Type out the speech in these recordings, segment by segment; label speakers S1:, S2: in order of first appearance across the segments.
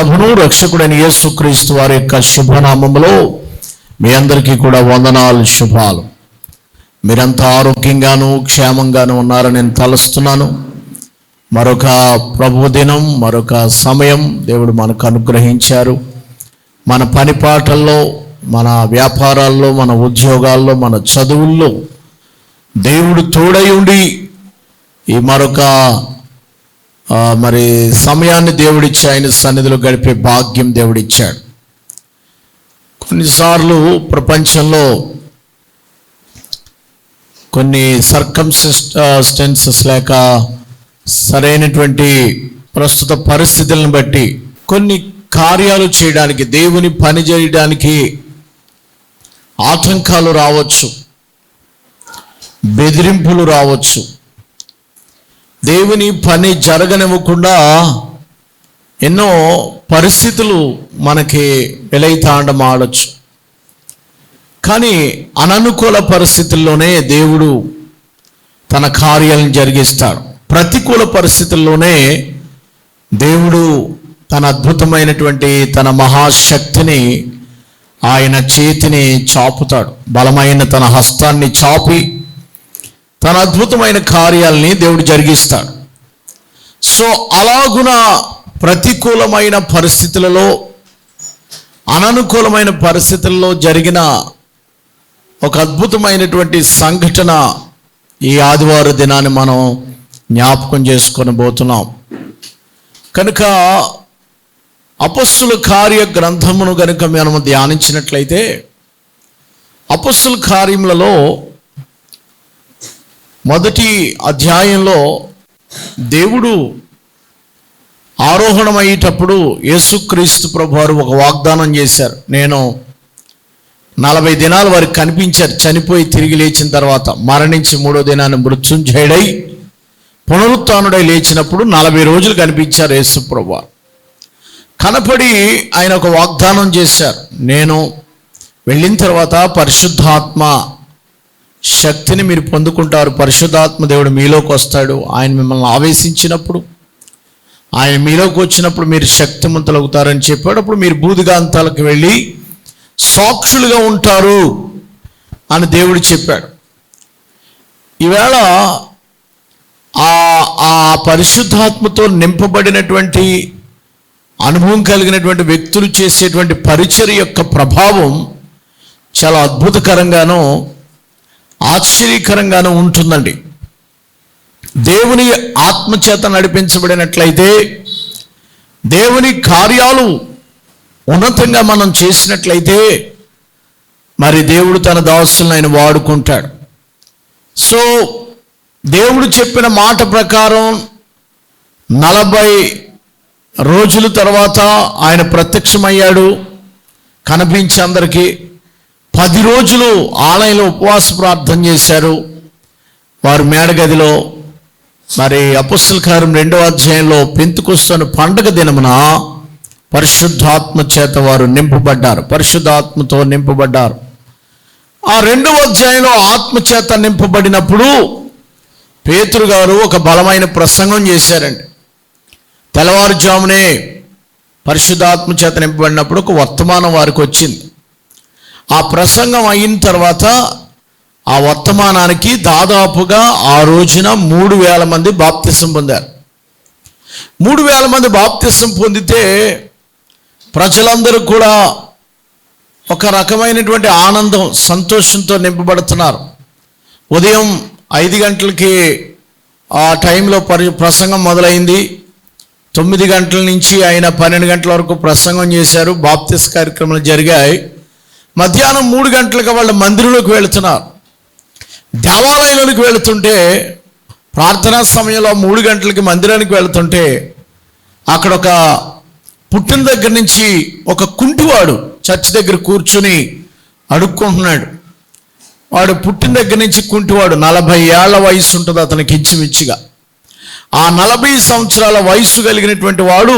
S1: ప్రభును రక్షకుడైన యేసుక్రీస్తు వారి యొక్క శుభనామములో మీ అందరికీ కూడా వందనాలు, శుభాలు. మీరంతా ఆరోగ్యంగాను క్షేమంగాను ఉన్నారని నేను తలుస్తున్నాను. మరొక ప్రభు దినం, మరొక సమయం దేవుడు మనకు అనుగ్రహించారు. మన పనిపాటల్లో, మన వ్యాపారాల్లో, మన ఉద్యోగాల్లో, మన చదువుల్లో దేవుడు తోడై ఉండి ఈ మరొక సమయాన్ని దేవుడిచ్చి ఆయన సన్నిధిలో గడిపే భాగ్యం దేవుడిచ్చాడు. కొన్నిసార్లు ప్రపంచంలో కొన్ని సర్కమ్స్టెన్సెస్ లేక సరైనటువంటి ప్రస్తుత పరిస్థితులను బట్టి కొన్ని కార్యాలు చేయడానికి, దేవుని పని చేయడానికి ఆటంకాలు రావచ్చు, బెదిరింపులు రావచ్చు, దేవుని పని జరగనివ్వకుండా ఎన్నో పరిస్థితులు మనకి వెలైతాండం ఆడచ్చు. కానీ అననుకూల పరిస్థితుల్లోనే దేవుడు తన కార్యాలను జరిగిస్తాడు. ప్రతికూల పరిస్థితుల్లోనే దేవుడు తన అద్భుతమైనటువంటి తన మహాశక్తిని, ఆయన చేతిని చాపుతాడు. బలమైన తన హస్తాన్ని చాపి తన అద్భుతమైన కార్యాలని దేవుడు జరిగిస్తాడు. సో అలాగున ప్రతికూలమైన పరిస్థితులలో, అననుకూలమైన పరిస్థితుల్లో జరిగిన ఒక అద్భుతమైనటువంటి సంఘటన ఈ ఆదివారం దినాన్ని మనం జ్ఞాపకం చేసుకొని పోతున్నాం. కనుక అపొస్తలుల కార్య గ్రంథమును కనుక మనం ధ్యానించినట్లయితే, అపొస్తలుల కార్యములలో మొదటి అధ్యాయంలో దేవుడు ఆరోహణమయ్యేటప్పుడు యేసుక్రీస్తు ప్రభువారు ఒక వాగ్దానం చేశారు. నేను 40 దినాలు వారికి కనిపించారు. చనిపోయి తిరిగి లేచిన తర్వాత, మరణించి 3వ దినాన్ని మృత్యుంజయుడై పునరుత్థానుడై లేచినప్పుడు 40 రోజులు కనిపించారు యేసు ప్రభువారు. కనపడి ఆయన ఒక వాగ్దానం చేశారు. నేను వెళ్ళిన తర్వాత పరిశుద్ధాత్మ శక్తిని మీరు పొందుకుంటారు. పరిశుద్ధాత్మ దేవుడు మీలోకి వస్తాడు. ఆయన మిమ్మల్ని ఆవేశించినప్పుడు, ఆయన మీలోకి వచ్చినప్పుడు మీరు శక్తిమంతులు అవుతారని చెప్పాడు. అప్పుడు మీరు భూదిగాంతాలకు వెళ్ళి సాక్షులుగా ఉంటారు అని దేవుడు చెప్పాడు. ఈవేళ ఆ పరిశుద్ధాత్మతో నింపబడినటువంటి అనుభవం కలిగినటువంటి వ్యక్తులు చేసేటువంటి పరిచర్య యొక్క ప్రభావం చాలా అద్భుతకరంగానూ ఆశ్చర్యకరంగానూ ఉంటుందండి. దేవుని ఆత్మచేత నడిపించబడినట్లయితే, దేవుని కార్యాలు ఉన్నతంగా మనం చేసినట్లయితే, మరి దేవుడు తన దాసులను ఆయన వాడుకుంటాడు. సో దేవుడు చెప్పిన మాట ప్రకారం 40 రోజుల తర్వాత ఆయన ప్రత్యక్షమయ్యాడు, కనిపించి అందరికీ. 10 రోజులు ఆలయంలో ఉపవాస ప్రార్థన చేశారు వారు మేడగదిలో. మరి అపొస్తలుల కార్యం 2వ అధ్యాయంలో పెంతెకొస్తు పండగ దినమున పరిశుద్ధాత్మ చేత వారు నింపబడ్డారు, పరిశుద్ధాత్మతో నింపబడ్డారు. ఆ 2వ అధ్యాయంలో ఆత్మచేత నింపబడినప్పుడు పేతురు గారు ఒక బలమైన ప్రసంగం చేశారండి. తెల్లవారుజామునే పరిశుద్ధాత్మ చేత నింపబడినప్పుడు ఒక వర్తమానం వారికి వచ్చింది. ఆ ప్రసంగం అయిన తర్వాత ఆ వర్తమానానికి దాదాపుగా ఆ రోజున 3,000 మంది బాప్తిసం పొందారు. 3,000 మంది బాప్తిసం పొందితే ప్రజలందరూ కూడా ఒక రకమైనటువంటి ఆనందం, సంతోషంతో నింపబడుతున్నారు. ఉదయం 5 గంటలకి ఆ టైంలో ప్రసంగం మొదలైంది. 9 గంటల నుంచి ఆయన 12 గంటల వరకు ప్రసంగం చేశారు. బాప్తిస్ కార్యక్రమాలు జరిగాయి. మధ్యాహ్నం 3 గంటలకు వాళ్ళ మందిరంలోకి వెళుతున్నారు. దేవాలయంలోకి వెళుతుంటే, ప్రార్థనా సమయంలో 3 గంటలకి మందిరానికి వెళుతుంటే, అక్కడ ఒక పుట్టిన దగ్గర నుంచి ఒక కుంటివాడు చర్చి దగ్గర కూర్చుని అడుక్కుంటున్నాడు. వాడు పుట్టిన దగ్గర నుంచి కుంటివాడు. 40 ఏళ్ల వయసు ఉంటుంది అతనికి ఇంచుమించుగా. ఆ 40 సంవత్సరాల వయసు కలిగినటువంటి వాడు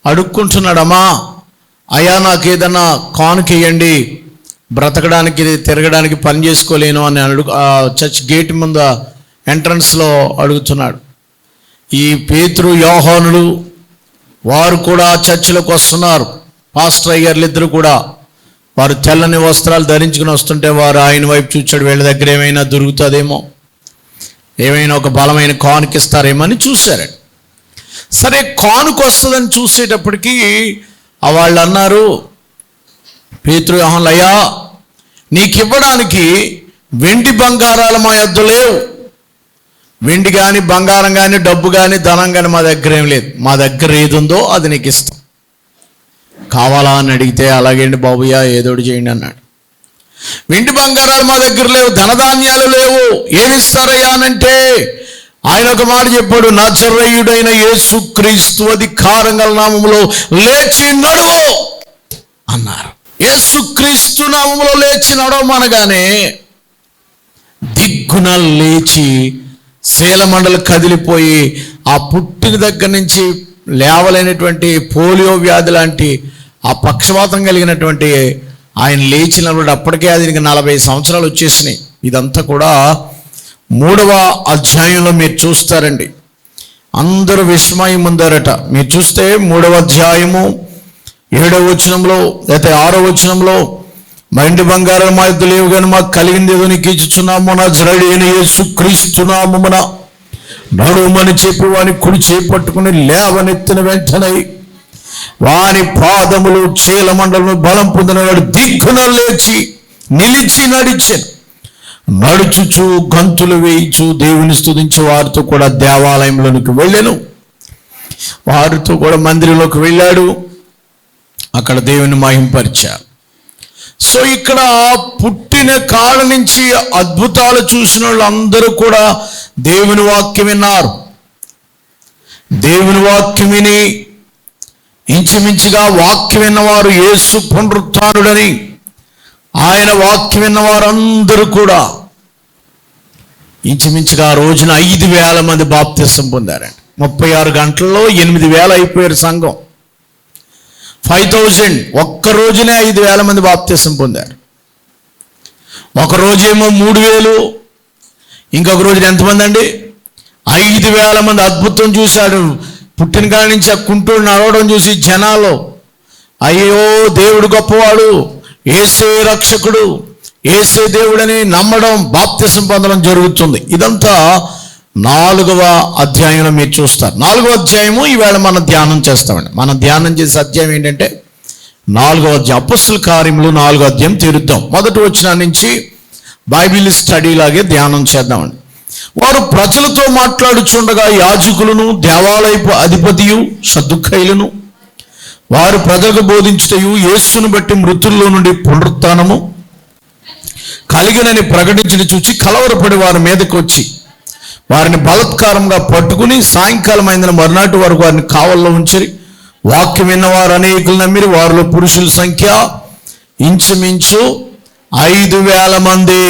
S1: అడుక్కుంటున్నాడు. అమ్మా, అయ్యా, నాకు ఏదన్నా కానుకేయండి, బ్రతకడానికి, తిరగడానికి పని చేసుకోలేను అని చర్చ్ గేట్ ముందు ఎంట్రన్స్లో అడుగుతున్నాడు. ఈ పేతురు, యోహానులు వారు కూడా చర్చిలోకి వస్తున్నారు. పాస్టర్ అయ్యారు ఇద్దరు కూడా. వారు తెల్లని వస్త్రాలు ధరించుకుని వస్తుంటే వారు ఆయన వైపు చూచాడు. వీళ్ళ దగ్గర ఏమైనా దొరుకుతుందేమో, ఏమైనా ఒక బలమైన కానుక ఇస్తారేమో అని చూశారండి. సరే, కానుక వస్తుందని చూసేటప్పటికీ వాళ్ళు అన్నారు, పేతురు యోహానులు, అయ్యా, నీకు ఇవ్వడానికి వెండి బంగారాలు మా యొద్ద లేవు. వెండి కానీ బంగారం కానీ డబ్బు కానీ ధనం కానీ మా దగ్గర ఏం లేదు. మా దగ్గర ఏది ఉందో అది నీకు ఇస్తాం. కావాలా అని అడిగితే, అలాగేంటి బాబుయ్య, ఏదోటి చేయండి అన్నాడు. వెండి బంగారాలు మా దగ్గర లేవు, ధనధాన్యాలు లేవు, ఏమిస్తారయ్యా అనంటే ఆయన ఒక మాట చెప్పాడు, నజరేయుడైన యేసుక్రీస్తు అధికారం గల నామములో లేచి నడువు అన్నారు. యేసుక్రీస్తు నామములో లేచి నడవమనగానే దిగ్గున లేచి శీలమండలు కదిలిపోయి ఆ పుట్టిన దగ్గర నుంచి లేవలేనటువంటి పోలియో వ్యాధి లాంటి ఆ పక్షవాతం కలిగినటువంటి ఆయన లేచినప్పుడు అప్పటికే అది 40 సంవత్సరాలు వచ్చేసినాయి. ఇదంతా కూడా 3వ అధ్యాయంలో మీరు చూస్తారండి. అందరూ విస్మయం ఉందారట. మీరు చూస్తే 3వ అధ్యాయము 7వ వచనంలో అయితే 6వ వచనంలో, వెండి బంగారం మా యొద్ద లేవు కానీ మాకు కలిగింది ఏదో నీకు ఇచ్చుచున్నాము, నజరేయుడైన యేసుక్రీస్తు నామమున నడుమని చెప్పి వాని కుడి చేపట్టుకుని లేవనెత్తిన వెంటనే వాని పాదములు చీలమండలను బలం పొందినవాడు దిక్కున లేచి నిలిచి నడిచెను. నడుచుచు గంతులు వేయిచు దేవుని స్తుతించి వారితో కూడా దేవాలయంలోనికి వెళ్ళాను. వారితో కూడా మందిరంలోకి వెళ్ళాడు. అక్కడ దేవుని మహింపరిచారు. సో ఇక్కడ పుట్టిన కాళ్ళ నుంచి అద్భుతాలు చూసిన వాళ్ళందరూ కూడా దేవుని వాక్యం విన్నారు. దేవుని వాక్యం విని ఇంచుమించుగా వాక్యం విన్నవారు యేసు పునరుత్థానుడని ఆయన వాక్యం విన్నవారందరూ కూడా ఇంచుమించుగా ఆ రోజున 5,000 మంది బాప్తిసం పొందారండి. 36 గంటల్లో 8,000 అయిపోయారు సంఘం. 5,000 ఒక్క రోజునే 5,000 మంది బాప్తిసం పొందారు. ఒక రోజేమో 3,000, ఇంకొక రోజున ఎంతమంది అండి? 5,000 మంది. అద్భుతం చూశాడు. పుట్టిన కాడి నుంచి ఆ కుంటూరు నడవడం చూసి జనాలు, అయ్యో దేవుడు గొప్పవాడు, యేసే రక్షకుడు, యేసే దేవుడని నమ్మడం, బాప్తిసం పొందడం జరుగుతుంది. ఇదంతా 4వ అధ్యాయంలో మీరు చూస్తారు. 4వ అధ్యాయము ఈవేళ మనం ధ్యానం చేస్తామండి. మనం ధ్యానం చేసే అధ్యాయం ఏంటంటే 4వ అధ్యాయం, అపొస్తలుల కార్యములు 4వ అధ్యాయం తీరుద్దాం. మొదటి వచనం నుంచి బైబిల్ స్టడీ లాగే ధ్యానం చేద్దామండి. వారు ప్రజలతో మాట్లాడుచుండగా యాజకులను దేవాలయపు అధిపతియు సద్దుకైలను వారు ప్రజలకు బోధించుటయు యేసును బట్టి మృతుల్లో నుండి పునరుత్థానము కలిగినని ప్రకటించడం చూచి కలవరపడి వారి మీదకి వచ్చి వారిని బలత్కారంగా పట్టుకుని సాయంకాలం అయిన మరునాటి వరకు వారిని కావల్లో ఉంచిరి. వాక్యం విన్నవారు అనేకులు నమ్మిరి. వారిలో పురుషుల సంఖ్య ఇంచుమించు 5,000 మంది.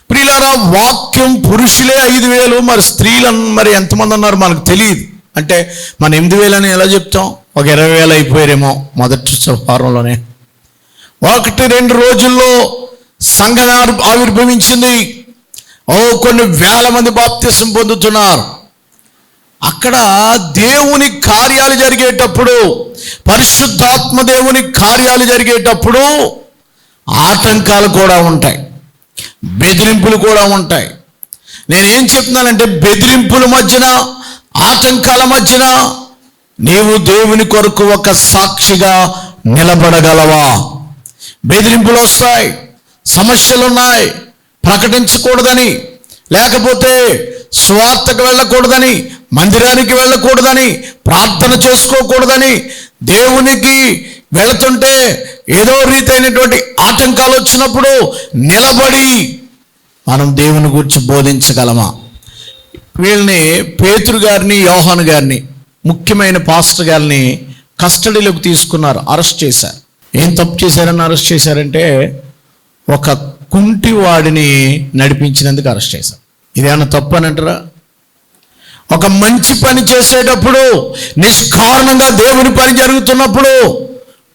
S1: ప్రియులారా, వాక్యం పురుషులే 5,000, మరి స్త్రీలు మరి ఎంతమంది ఉన్నారు మనకు తెలియదు. అంటే మన 8,000 అని ఎలా చెప్తాం? ఒక 20,000 అయిపోయారేమో మొదటి వారంలోనే. 1-2 రోజుల్లో సంఘం ఆవిర్భవించింది. కొన్ని వేల మంది బాప్తిసం పొందుతున్నారు. అక్కడ దేవుని కార్యాలు జరిగేటప్పుడు, పరిశుద్ధాత్మ దేవుని కార్యాలు జరిగేటప్పుడు ఆటంకాలు కూడా ఉంటాయి, బెదిరింపులు కూడా ఉంటాయి. నేనేం చెప్తున్నానంటే, బెదిరింపుల మధ్యన, ఆటంకాల మధ్యన నీవు దేవుని కొరకు ఒక సాక్షిగా నిలబడగలవా? బెదిరింపులు వస్తాయి, సమస్యలు ఉన్నాయి, ప్రకటించకూడదని, లేకపోతే స్వార్థకు వెళ్ళకూడదని, మందిరానికి వెళ్ళకూడదని, ప్రార్థన చేసుకోకూడదని, దేవునికి వెళుతుంటే ఏదో రీతైనటువంటి ఆటంకాలు వచ్చినప్పుడు నిలబడి మనం దేవుని గురించి బోధించగలమా? వీళ్ళని, పేతురు గారిని, యోహాను గారిని, ముఖ్యమైన పాస్టర్ గారిని కస్టడీలోకి తీసుకున్నారు, అరెస్ట్ చేశారు. ఏం తప్పు చేశారని అరెస్ట్ చేశారంటే, ఒక కుంటి వాడిని నడిపించినందుకు అరెస్ట్ చేశారు. ఇదేమన్నా తప్పు అని అంటారా? ఒక మంచి పని చేసేటప్పుడు, నిష్కారణంగా దేవుని పని జరుగుతున్నప్పుడు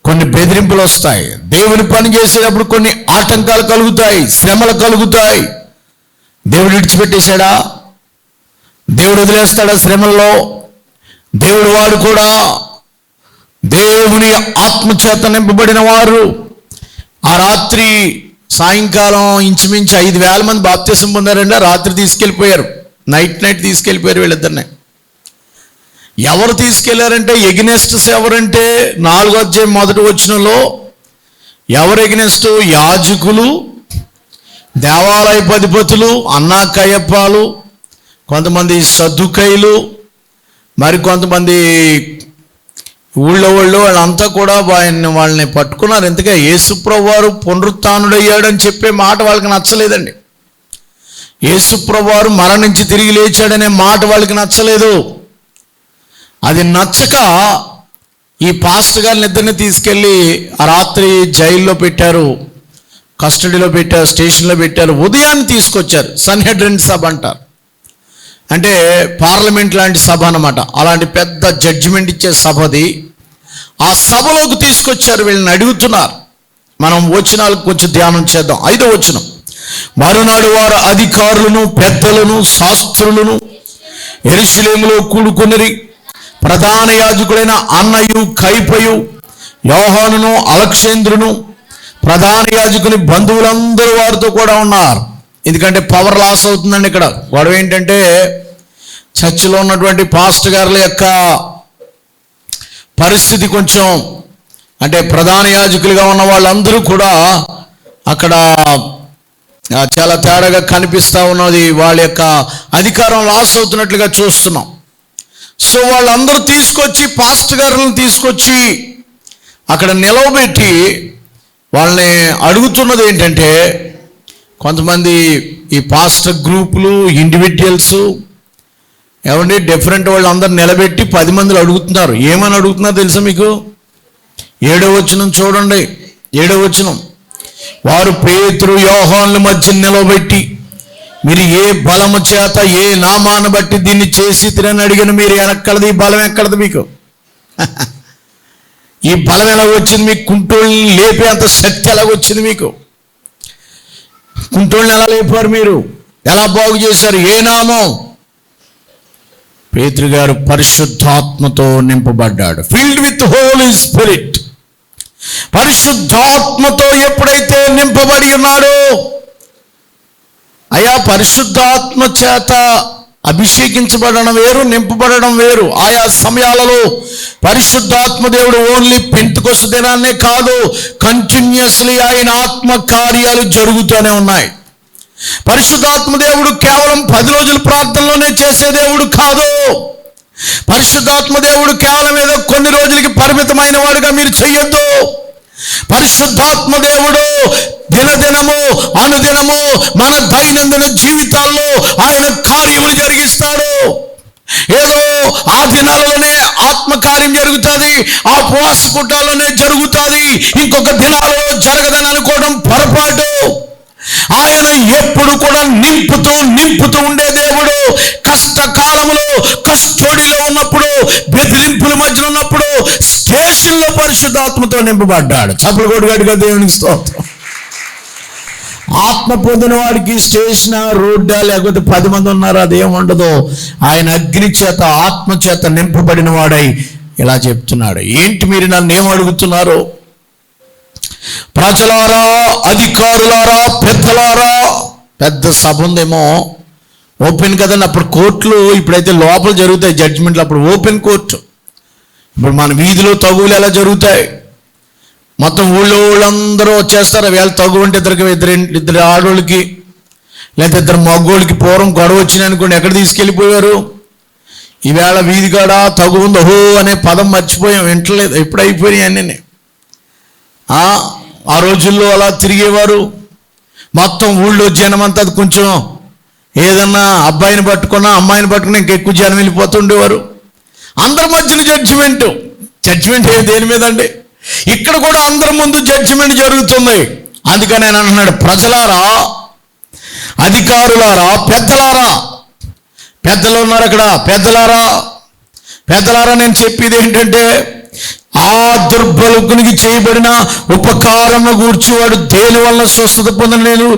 S1: కొన్ని బెదిరింపులు వస్తాయి. దేవుని పని చేసేటప్పుడు కొన్ని ఆటంకాలు కలుగుతాయి, శ్రమలు కలుగుతాయి. దేవుడు విడిచిపెట్టేశాడా? దేవుడు వదిలేస్తాడా శ్రమల్లో? దేవుడు వాడు కూడా దేవుని ఆత్మచేత నింపబడిన వారు ఆ రాత్రి సాయంకాలం ఇంచుమించు 5,000 మంది బాప్తిసం పొందారండి. రాత్రి తీసుకెళ్ళిపోయారు, నైట్ తీసుకెళ్ళిపోయారు వీళ్ళిద్దరిని. ఎవరు తీసుకెళ్లారంటే ఎగ్నెస్ట్స్ ఎవరంటే 4వ అధ్యాయం 1వ వచనంలో ఎవరు ఎగ్నెస్ట్? యాజకులు, దేవాలయ అధిపతులు, అన్నా కయప్పాలు, కొంతమంది సద్దుకైలు, మరి కొంతమంది ఊళ్ళో వాళ్ళంతా కూడా వాళ్ళని పట్టుకున్నారు. ఎందుకంటే యేసుప్రభు వారు పునరుత్థానుడయ్యాడని చెప్పే మాట వాళ్ళకి నచ్చలేదండి. యేసుప్రభు వారు మరణించి తిరిగి లేచాడనే మాట వాళ్ళకి నచ్చలేదు. అది నచ్చక ఈ పాస్టర్ గారిని ఇద్దరిని తీసుకెళ్ళి ఆ రాత్రి జైల్లో పెట్టారు, కస్టడీలో పెట్టారు, స్టేషన్లో పెట్టారు. ఉదయాన్ని తీసుకొచ్చారు. సన్హెడ్రిన్ సభ అంటారు, అంటే పార్లమెంట్ లాంటి సభ అన్నమాట. అలాంటి పెద్ద జడ్జిమెంట్ ఇచ్చే సభది. ఆ సభలోకి తీసుకొచ్చారు. వీళ్ళని అడుగుతున్నారు. మనం వచనాలకు కొంచెం ధ్యానం చేద్దాం. 5వ వచనం, మరునాడు వారు అధికారులను, పెద్దలను, శాస్త్రులను యెరూషలేములో కూడుకొనిరి. ప్రధాన యాజకుడైన అన్నయు, కైపయు, యోహానును, అలెగ్జాంద్రును, ప్రధాన యాజకుని బంధువులందరూ వారితో కూడా ఉన్నారు. ఎందుకంటే పవర్ లాస్ అవుతుందండి. ఇక్కడ గొడవ ఏంటంటే చర్చిలో ఉన్నటువంటి పాస్టర్ గారుల యొక్క పరిస్థితి కొంచెం, అంటే ప్రధాన యాజకులుగా ఉన్న వాళ్ళందరూ కూడా అక్కడ చాలా తేడాగా కనిపిస్తూ ఉన్నది. వాళ్ళ యొక్క అధికారం లాస్ అవుతున్నట్లుగా చూస్తున్నాం. సో వాళ్ళందరూ తీసుకొచ్చి పాస్టర్ గారులను తీసుకొచ్చి అక్కడ నిలవబెట్టి వాళ్ళని అడుగుతున్నది ఏంటంటే, కొంతమంది ఈ పాస్టర్ గ్రూపులు, ఇండివిజువల్స్ ఏమండి డిఫరెంట్ వాళ్ళు అందరు నిలబెట్టి 10 మందిని అడుగుతున్నారు. ఏమని అడుగుతున్నారు తెలుసా మీకు? 7వ వచనం చూడండి. 7వ వచనం, వారు పేతురు, యోహానుల మధ్య నిలబెట్టి, మీరు ఏ బలము చేత, ఏ నామాన్ని బట్టి దీన్ని చేసి తిరని అడిగిన మీరు ఎక్కడది? ఈ బలం ఎక్కడది మీకు? ఈ బలం ఎలా వచ్చింది మీకు? కుంటోళ్ళని లేపే అంత శక్తి ఎలాగొచ్చింది మీకు? కుంటోళ్ళని ఎలా లేపారు మీరు? ఎలా బాగు చేశారు? ఏ నామం? పేతురు గారు పరిశుద్ధాత్మతో నింపబడ్డాడు. Filled with holy spirit. పరిశుద్ధాత్మతో ఎప్పుడైతే నింపబడి ఉన్నాడో, అయా పరిశుద్ధాత్మ చేత అభిషేకించబడడం వేరు, నింపబడడం వేరు. ఆయా సమయాలలో పరిశుద్ధాత్మ దేవుడు ఓన్లీ పెంతెకొస్తు దినాన్నే కాదు, కంటిన్యూస్లీ ఆయన ఆత్మ కార్యాలు జరుగుతూనే ఉన్నాయి. పరిశుద్ధాత్మ దేవుడు కేవలం 10 రోజుల ప్రార్థనలోనే చేసే దేవుడు కాదు. పరిశుద్ధాత్మ దేవుడు కేవలం ఏదో కొన్ని రోజులకి పరిమితమైన వాడుగా మీరు చెయ్యొద్దు. పరిశుద్ధాత్మ దేవుడు దినదినము, అనుదినము మన దైనందిన జీవితాల్లో ఆయన కార్యములు జరిగిస్తాడు. ఏదో ఆ దినాలలోనే ఆత్మకార్యం జరుగుతుంది, ఆ ఉపవాస కూటాల్లోనే జరుగుతుంది, ఇంకొక దినాలలో జరగదని అనుకోవడం పొరపాటు. ఆయన ఎప్పుడు కూడా నింపుతూ ఉండే దేవుడు. కష్టకాలంలో, కష్టోడిలో ఉన్నప్పుడు, బెదిరింపుల మధ్య ఉన్నప్పుడు స్టేషన్లో పరిశుద్ధాత్మతో నింపబడ్డాడు. చప్పలు కొడుగాడుగా దేవునికి స్తోత్రం. ఆత్మ పొందిన వాడికి స్టేషన్, రోడ్డా, లేకపోతే 10 మంది ఉన్నారు, అదేం ఉండదు. ఆయన అగ్ని చేత, ఆత్మ చేత నింపబడిన వాడై ఇలా చెప్తున్నాడు. ఏంటి మీరు నన్ను ఏం అడుగుతున్నారు? ప్రజలారా, అధికారులారా, పెద్దలారా. పెద్ద సభ ఉందేమో, ఓపెన్ కదండి. అప్పుడు కోర్టులు, ఇప్పుడైతే లోపల జరుగుతాయి జడ్జిమెంట్లు, అప్పుడు ఓపెన్ కోర్టు. ఇప్పుడు మన వీధిలో తగువులు ఎలా జరుగుతాయి? మొత్తం ఊళ్ళో వాళ్ళందరూ వచ్చేస్తారు. వేళ తగువు అంటే ఇద్దరు ఆడోళ్ళకి లేదా 2 మగోళ్ళకి పూర్వం గొడవ వచ్చినాయి అనుకోండి, ఎక్కడ తీసుకెళ్ళిపోయారు? ఈవేళ వీధి కాడ తగువు ఉంది, ఓహో అనే పదం మర్చిపోయాం, వింటలేదు. ఎప్పుడు అయిపోయినాయి అన్నీ. ఆ రోజుల్లో అలా తిరిగేవారు. మొత్తం ఊళ్ళో జనం అంతా కొంచెం ఏదన్నా అబ్బాయిని పట్టుకున్నా, అమ్మాయిని పట్టుకున్నా ఇంకెక్కువ జనం వెళ్ళిపోతుండేవారు. అందరి మధ్యన జడ్జిమెంట్ దేని మీద అండి? ఇక్కడ కూడా అందరి ముందు జడ్జిమెంట్ జరుగుతుంది. అందుకని ఆయన అంటున్నాడు, ప్రజలారా, అధికారులారా, పెద్దలారా. పెద్దలు ఉన్నారు అక్కడ. పెద్దలారా నేను చెప్పేది ఏంటంటే, ఆ దుర్బలునికి చేయబడిన ఉపకారం గూర్చి వాడు దేని వల్ల స్వస్థత పొందలేదు,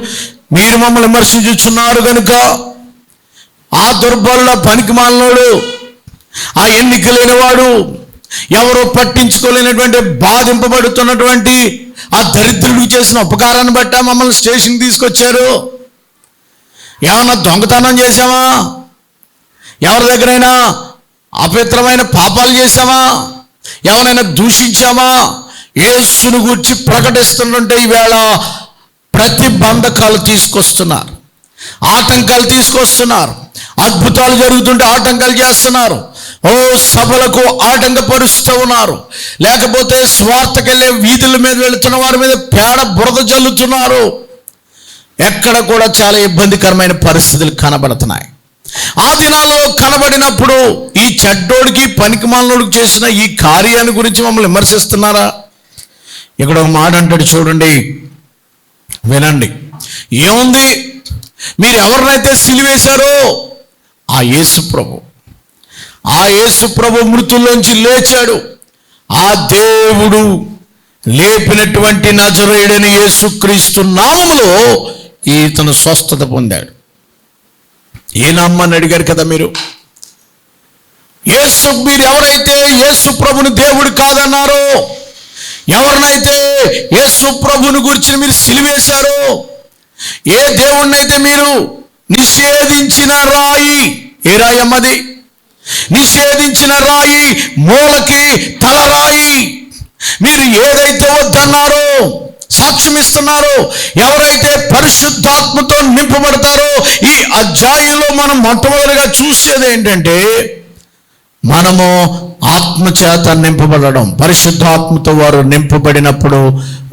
S1: మీరు మమ్మల్ని విమర్శించుచున్నారు కనుక. ఆ దుర్బలుల పనికి మాలినోడు, ఆ ఎన్నిక లేనివాడు, ఎవరో పట్టించుకోలేనటువంటి బాధింపబడుతున్నటువంటి ఆ దరిద్రుడికి చేసిన ఉపకారాన్ని బట్ట మమ్మల్ని స్టేషన్కి తీసుకొచ్చారు. ఏమన్నా దొంగతనం చేశామా? ఎవరి దగ్గరైనా అపవిత్రమైన పాపాలు చేశామా? ఎవరైనా దూషించామా? యేసును గురించి ప్రకటిస్తుంటే ఈవేళ ప్రతిబంధకాలు తీసుకొస్తున్నారు, ఆటంకాలు తీసుకొస్తున్నారు. అద్భుతాలు జరుగుతుంటే ఆటంకాలు చేస్తున్నారు. సభలకు ఆటంకపరుస్తూ ఉన్నారు. లేకపోతే స్వార్థకెళ్ళే వీధుల మీద వెళుతున్న వారి మీద పేడ బురద జల్లుతున్నారు. ఎక్కడ కూడా చాలా ఇబ్బందికరమైన పరిస్థితులు కనబడుతున్నాయి. ఆ దినాల్లో కనబడినప్పుడు ఈ చెడ్డోడికి పనికిమాలినోడికి చేసిన ఈ కార్యాన్ని గురించి మమ్మల్ని విమర్శిస్తున్నారా? ఇక్కడ ఒక మాట అంటాడు చూడండి, వినండి. ఏముంది, మీరు ఎవరినైతే సిలువేశారో ఆ యేసు ప్రభు మృతుల్లోంచి లేచాడు. ఆ దేవుడు లేపినటువంటి నజరేయుడైన యేసుక్రీస్తు నామములో ఇతను స్వస్థత పొందాడు. ఏ నామాన్ని అడిగారు కదా మీరు? మీరు ఎవరైతే యేసు ప్రభుని దేవుడు కాదన్నారో, ఎవరినైతే యేసు ప్రభుని గురించి మీరు సిలువేశారో, ఏ దేవుణ్ణైతే మీరు నిషేధించిన రాయి, ఏ రాయి అమ్మది? నిషేధించిన రాయి, మూలకి తలరాయి. మీరు ఏదైతే వద్దన్నారో, సాక్ష్యం ఇస్తున్నారో, ఎవరైతే పరిశుద్ధాత్మతో నింపబడతారో, ఈ అధ్యాయంలో మనం మొట్టమొదటిగా చూసేది ఏంటంటే, మనము ఆత్మచేత నింపబడడం. పరిశుద్ధాత్మతో వారు నింపబడినప్పుడు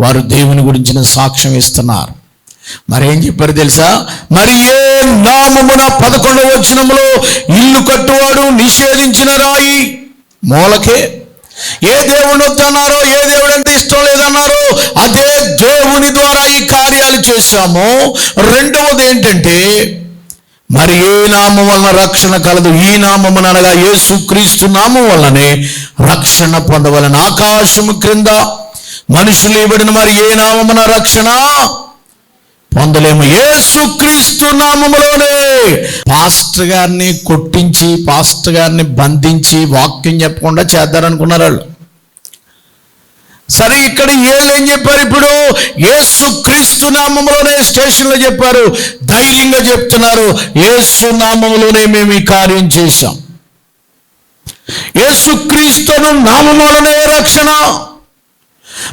S1: వారు దేవుని గురించిన సాక్ష్యం ఇస్తున్నారు. మరేం చెప్పారు తెలుసా? మరి ఏ నామమున 11వ వచనములో ఇల్లు కట్టువాడు నిషేధించిన రాయి మూలకే. ఏ దేవుడు వద్దన్నారో, ఏ దేవుడు అంటే ఇష్టం లేదన్నారో, అదే దేవుని ద్వారా ఈ కార్యాలు చేశాము. రెండవది ఏంటంటే, మరి ఏ నామం వలన రక్షణ కలదు? ఈ నామమున అనగా యేసుక్రీస్తు నామం వల్లనే రక్షణ పొందవలన. ఆకాశము క్రింద మనుషులు ఇవ్వబడిన మరి ఏ నామమున రక్షణ పొందలేము? యేసుక్రీస్తు నామములోనే. పాస్టర్ గారిని కొట్టించి, పాస్టర్ గారిని బంధించి వాక్యం చెప్పకుండా చేద్దారనుకున్నారు వాళ్ళు. సరే, ఇక్కడ ఏళ్ళు ఏం చెప్పారు? ఇప్పుడు యేసుక్రీస్తు నామములోనే స్టేషన్లో చెప్పారు, ధైర్యంగా చెప్తున్నారు, యేసు నామములోనే మేము ఈ కార్యం చేశాం. యేసుక్రీస్తును నామములోనే రక్షణ.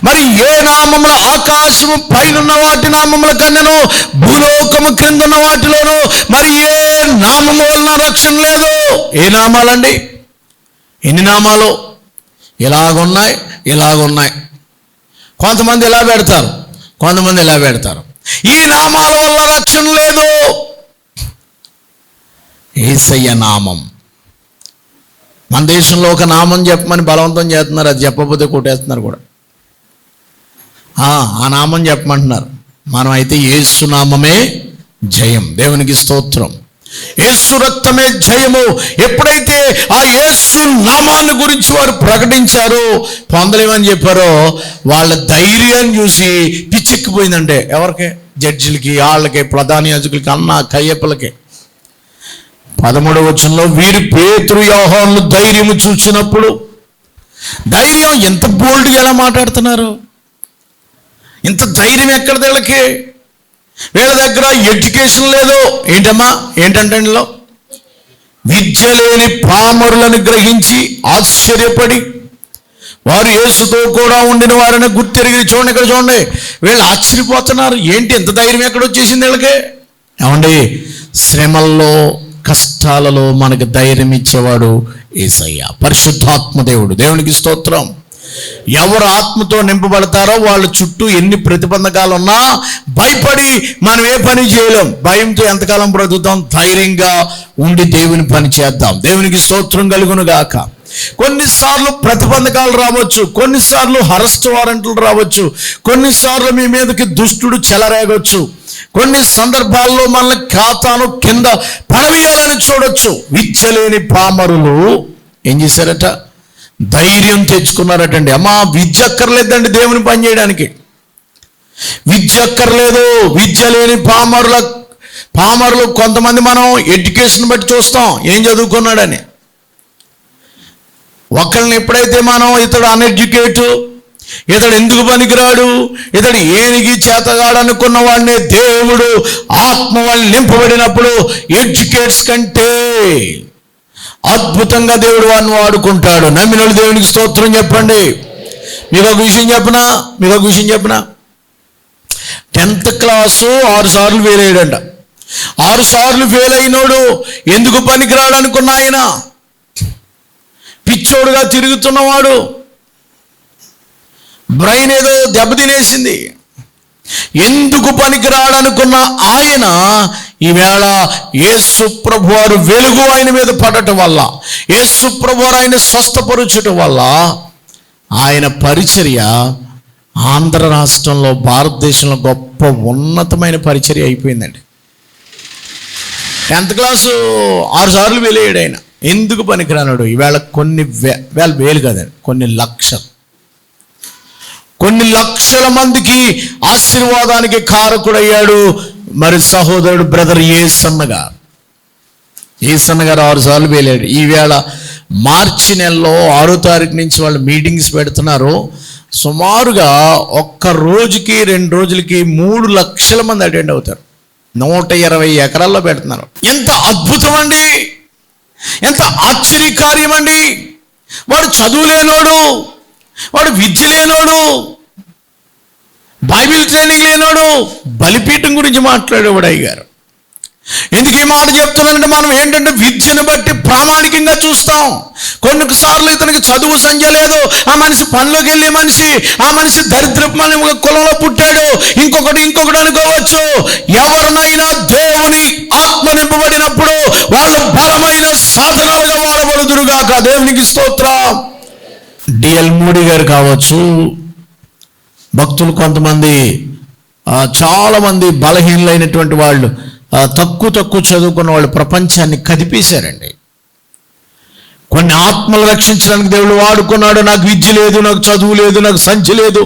S1: మరి ఏ నామముల? ఆకాశము పైన వాటి నామముల కన్నను, భూలోకము క్రింద ఉన్న వాటిలోనూ మరి ఏ నామము వలన రక్షణ లేదు. ఏ నామాలండి? ఎన్ని నామాలు? ఇలాగున్నాయి, ఇలాగున్నాయి. కొంతమంది ఇలా పెడతారు, కొంతమంది ఇలా పెడతారు. ఈ నామాల వల్ల రక్షణ లేదు. యేసయ్య నామం. మన దేశంలో ఒక నామం చెప్పమని బలవంతం చేస్తున్నారు, అది చెప్పకపోతే కొట్టేస్తున్నారు కూడా. ఆ నామం చెప్పమంటున్నారు. మనం అయితే యేసు నామమే జయం. దేవునికి స్తోత్రం. యేసు రక్తమే జయము. ఎప్పుడైతే ఆ యేసు నామాన్ని గురించి వారు ప్రకటించారో, పొందలేమని చెప్పారో, వాళ్ళ ధైర్యాన్ని చూసి పిచ్చెక్కిపోయిందంటే ఎవరికి? జడ్జిలకి, వాళ్ళకి, ప్రధాన యాజకులకి, కయ్యప్పలకి. 13వ వచనంలో వీరు పేతురు యోహానులు ధైర్యము చూసినప్పుడు, ధైర్యం ఎంత బోల్డ్గా ఎలా మాట్లాడుతున్నారు? ఇంత ధైర్యం ఎక్కడిది వీళ్ళకి? వీళ్ళ దగ్గర ఎడ్యుకేషన్ లేదు. ఏంటమ్మా? ఏంటంటే విద్య లేని పామరులను గ్రహించి ఆశ్చర్యపడి వారు యేసుతో కూడా ఉండిన వారిని గుర్తెరిగి. చూడండి, ఇక్కడ చూడండి, వీళ్ళు ఆశ్చర్యపోతున్నారు. ఏంటి ఎంత ధైర్యం ఎక్కడ వచ్చేసింది వీళ్ళకి? ఏమండి, శ్రమల్లో, కష్టాలలో మనకు ధైర్యం ఇచ్చేవాడు యేసయ్య, పరిశుద్ధాత్మ దేవుడు. దేవునికి స్తోత్రం. ఎవరు ఆత్మతో నింపబడతారో వాళ్ళ చుట్టూ ఎన్ని ప్రతిబంధకాలు ఉన్నా భయపడి మనం ఏ పని చేయలేం. భయంతో ఎంతకాలం బ్రతుకుతాం? ధైర్యంగా ఉండి దేవుని పని చేద్దాం. దేవునికి స్తోత్రం కలుగును గాక. కొన్నిసార్లు ప్రతిబంధకాలు రావచ్చు, కొన్నిసార్లు అరెస్ట్ వారెంట్లు రావచ్చు, కొన్నిసార్లు మీ మీదకి దుష్టుడు చెలరేగొచ్చు, కొన్ని సందర్భాల్లో మనల్ని ఖాతాను కింద పడవేయాలని చూడొచ్చు. విచ్చలేని పామరులు ఏం చేశారట? ధైర్యం తెచ్చుకున్నారటండి. అమ్మా, విద్య అక్కర్లేదండి దేవుని పని చేయడానికి. విద్య అక్కర్లేదు. విద్య లేని పామరులు కొంతమంది మనం ఎడ్యుకేషన్ బట్టి చూస్తాం ఏం చదువుకున్నాడని. ఒకళ్ళని ఎప్పుడైతే మనం ఇతడు అన్ఎడ్యుకేట్, ఇతడు ఎందుకు పనికిరాడు, ఇతడు ఏనికి చేతగాడు అనుకున్న వాడిని దేవుడు ఆత్మ వాళ్ళు నింపబడినప్పుడు ఎడ్యుకేట్స్ కంటే అద్భుతంగా దేవుడు వాడిని వాడుకుంటాడు. నమ్మిన వాళ్ళు దేవునికి స్తోత్రం చెప్పండి. మీకు ఒక విషయం చెప్పనా 10th క్లాసు 6 సార్లు ఫెయిల్ అయ్యాడంట. 6 సార్లు ఫెయిల్ అయినోడు ఎందుకు పనికిరాడు అనుకున్న ఆయన పిచ్చోడుగా తిరుగుతున్నవాడు, బ్రెయిన్ ఏదో దెబ్బతినేసింది, ఎందుకు పనికిరాడనుకున్న ఆయన ఈవేళ యేసు ప్రభువారు వెలుగు ఆయన మీద పడటం వల్ల, యేసు ప్రభువారు ఆయన స్వస్థపరచటం వల్ల ఆయన పరిచర్య ఆంధ్ర రాష్ట్రంలో, భారతదేశంలో గొప్ప ఉన్నతమైన పరిచర్య అయిపోయిందండి. 10th క్లాసు 6 సార్లు వెళ్ళాడు ఆయన. ఎందుకు పనికిరానాడు? ఈవేళ కొన్ని వేలు కదండి, కొన్ని లక్షల మందికి ఆశీర్వాదానికి కారకుడయ్యాడు. మరి సహోదరుడు బ్రదర్ ఏసన్న గారు 6 సార్లు వెళ్ళాడు. ఈవేళ మార్చి నెలలో 6వ తారీఖు నుంచి వాళ్ళు మీటింగ్స్ పెడుతున్నారు. సుమారుగా ఒక్క రోజుకి 2 రోజులకి 3 లక్షల మంది అటెండ్ అవుతారు. 120 ఎకరాల్లో పెడుతున్నారు. ఎంత అద్భుతం అండి, ఎంత ఆశ్చర్యకార్యం అండి. వాడు చదువు లేనోడు, వాడు విద్య లేనోడు, బైబిల్ ట్రైనింగ్ లేనోడు బలిపీఠం గురించి మాట్లాడేవాడు అయ్యారు. ఎందుకు ఈ మాట చెప్తున్నానంటే, మనం ఏంటంటే విద్యను బట్టి ప్రామాణికంగా చూస్తాం. కొన్నిసార్లు ఇతనికి చదువు సంఖ్య లేదు, ఆ మనిషి పనిలోకి వెళ్ళే మనిషి, ఆ మనిషి దరిద్రపు కులంలో పుట్టాడు, ఇంకొకటి అనుకోవచ్చు. ఎవరినైనా దేవుని ఆత్మ నింపబడినప్పుడు వాళ్ళు బలమైన సాధనాలుగా వాడబడుదురుగాక. దేవునికి స్తోత్రం. డిఎల్ మూడి గారు కావచ్చు, భక్తులు కొంతమంది, చాలామంది బలహీనలైనటువంటి వాళ్ళు, తక్కువ చదువుకున్న వాళ్ళు ప్రపంచాన్ని కదిపేశారండి. కొన్ని ఆత్మలు రక్షించడానికి దేవుడు వాడుకున్నాడు. నాకు విద్య లేదు, నాకు చదువు లేదు, నాకు సంచి లేదు,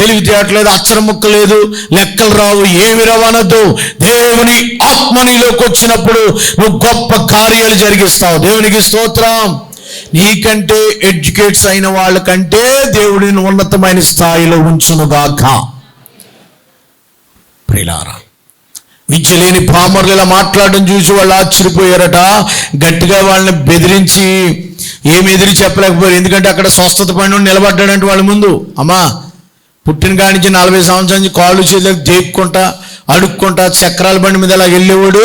S1: తెలివితేటలేదు, అక్షరం ముక్క లేదు, లెక్కలు రావు, ఏమి రావనద్దు. దేవుని ఆత్మ నీలోకి వచ్చినప్పుడు నువ్వు గొప్ప కార్యాలు జరిగిస్తావు. దేవునికి స్తోత్రం. నీకంటే ఎడ్యుకేట్స్ అయిన వాళ్ళకంటే దేవుడిని ఉన్నతమైన స్థాయిలో ఉంచునుగాక. ప్రియులారా, విద్య లేని పామరులు ఇలా మాట్లాడడం చూసి వాళ్ళు ఆశ్చర్యపోయారట. గట్టిగా వాళ్ళని బెదిరించి ఏమి ఎదిరి చెప్పలేకపోయారు. ఎందుకంటే అక్కడ స్వస్థత పైన నిలబడ్డాడంటే వాళ్ళ ముందు, అమ్మా పుట్టిన కాడి నుంచి 40 సంవత్సరాల నుంచి కాళ్ళు చేతులకు దేక్కుంటా అడుక్కుంటా చక్రాల బండి మీద అలా వెళ్ళేవాడు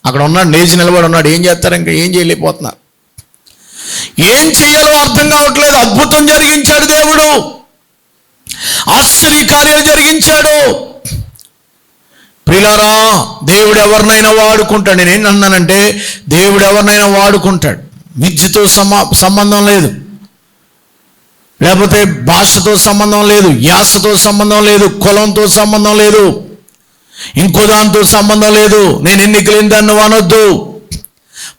S1: అక్కడ ఉన్నాడు, లేచి నిలబడి ఉన్నాడు. ఏం చేస్తారు? ఇంకా ఏం చేయలేకపోతున్నారు. ఏం చెయ్యాలో అర్థం కావట్లేదు. అద్భుతం జరిగించాడు దేవుడు, ఆశ్చర్య కార్యాలు జరిగించాడు. ప్రియులారా, దేవుడు ఎవరినైనా వాడుకుంటాడు. నేనేం అన్నానంటే, దేవుడు ఎవరినైనా వాడుకుంటాడు. విద్యతో సంబంధం లేదు, లేకపోతే భాషతో సంబంధం లేదు, యాసతో సంబంధం లేదు, కులంతో సంబంధం లేదు, ఇంకో దాంతో సంబంధం లేదు. నేను ఎన్నికలేని దాన్ని అనొద్దు.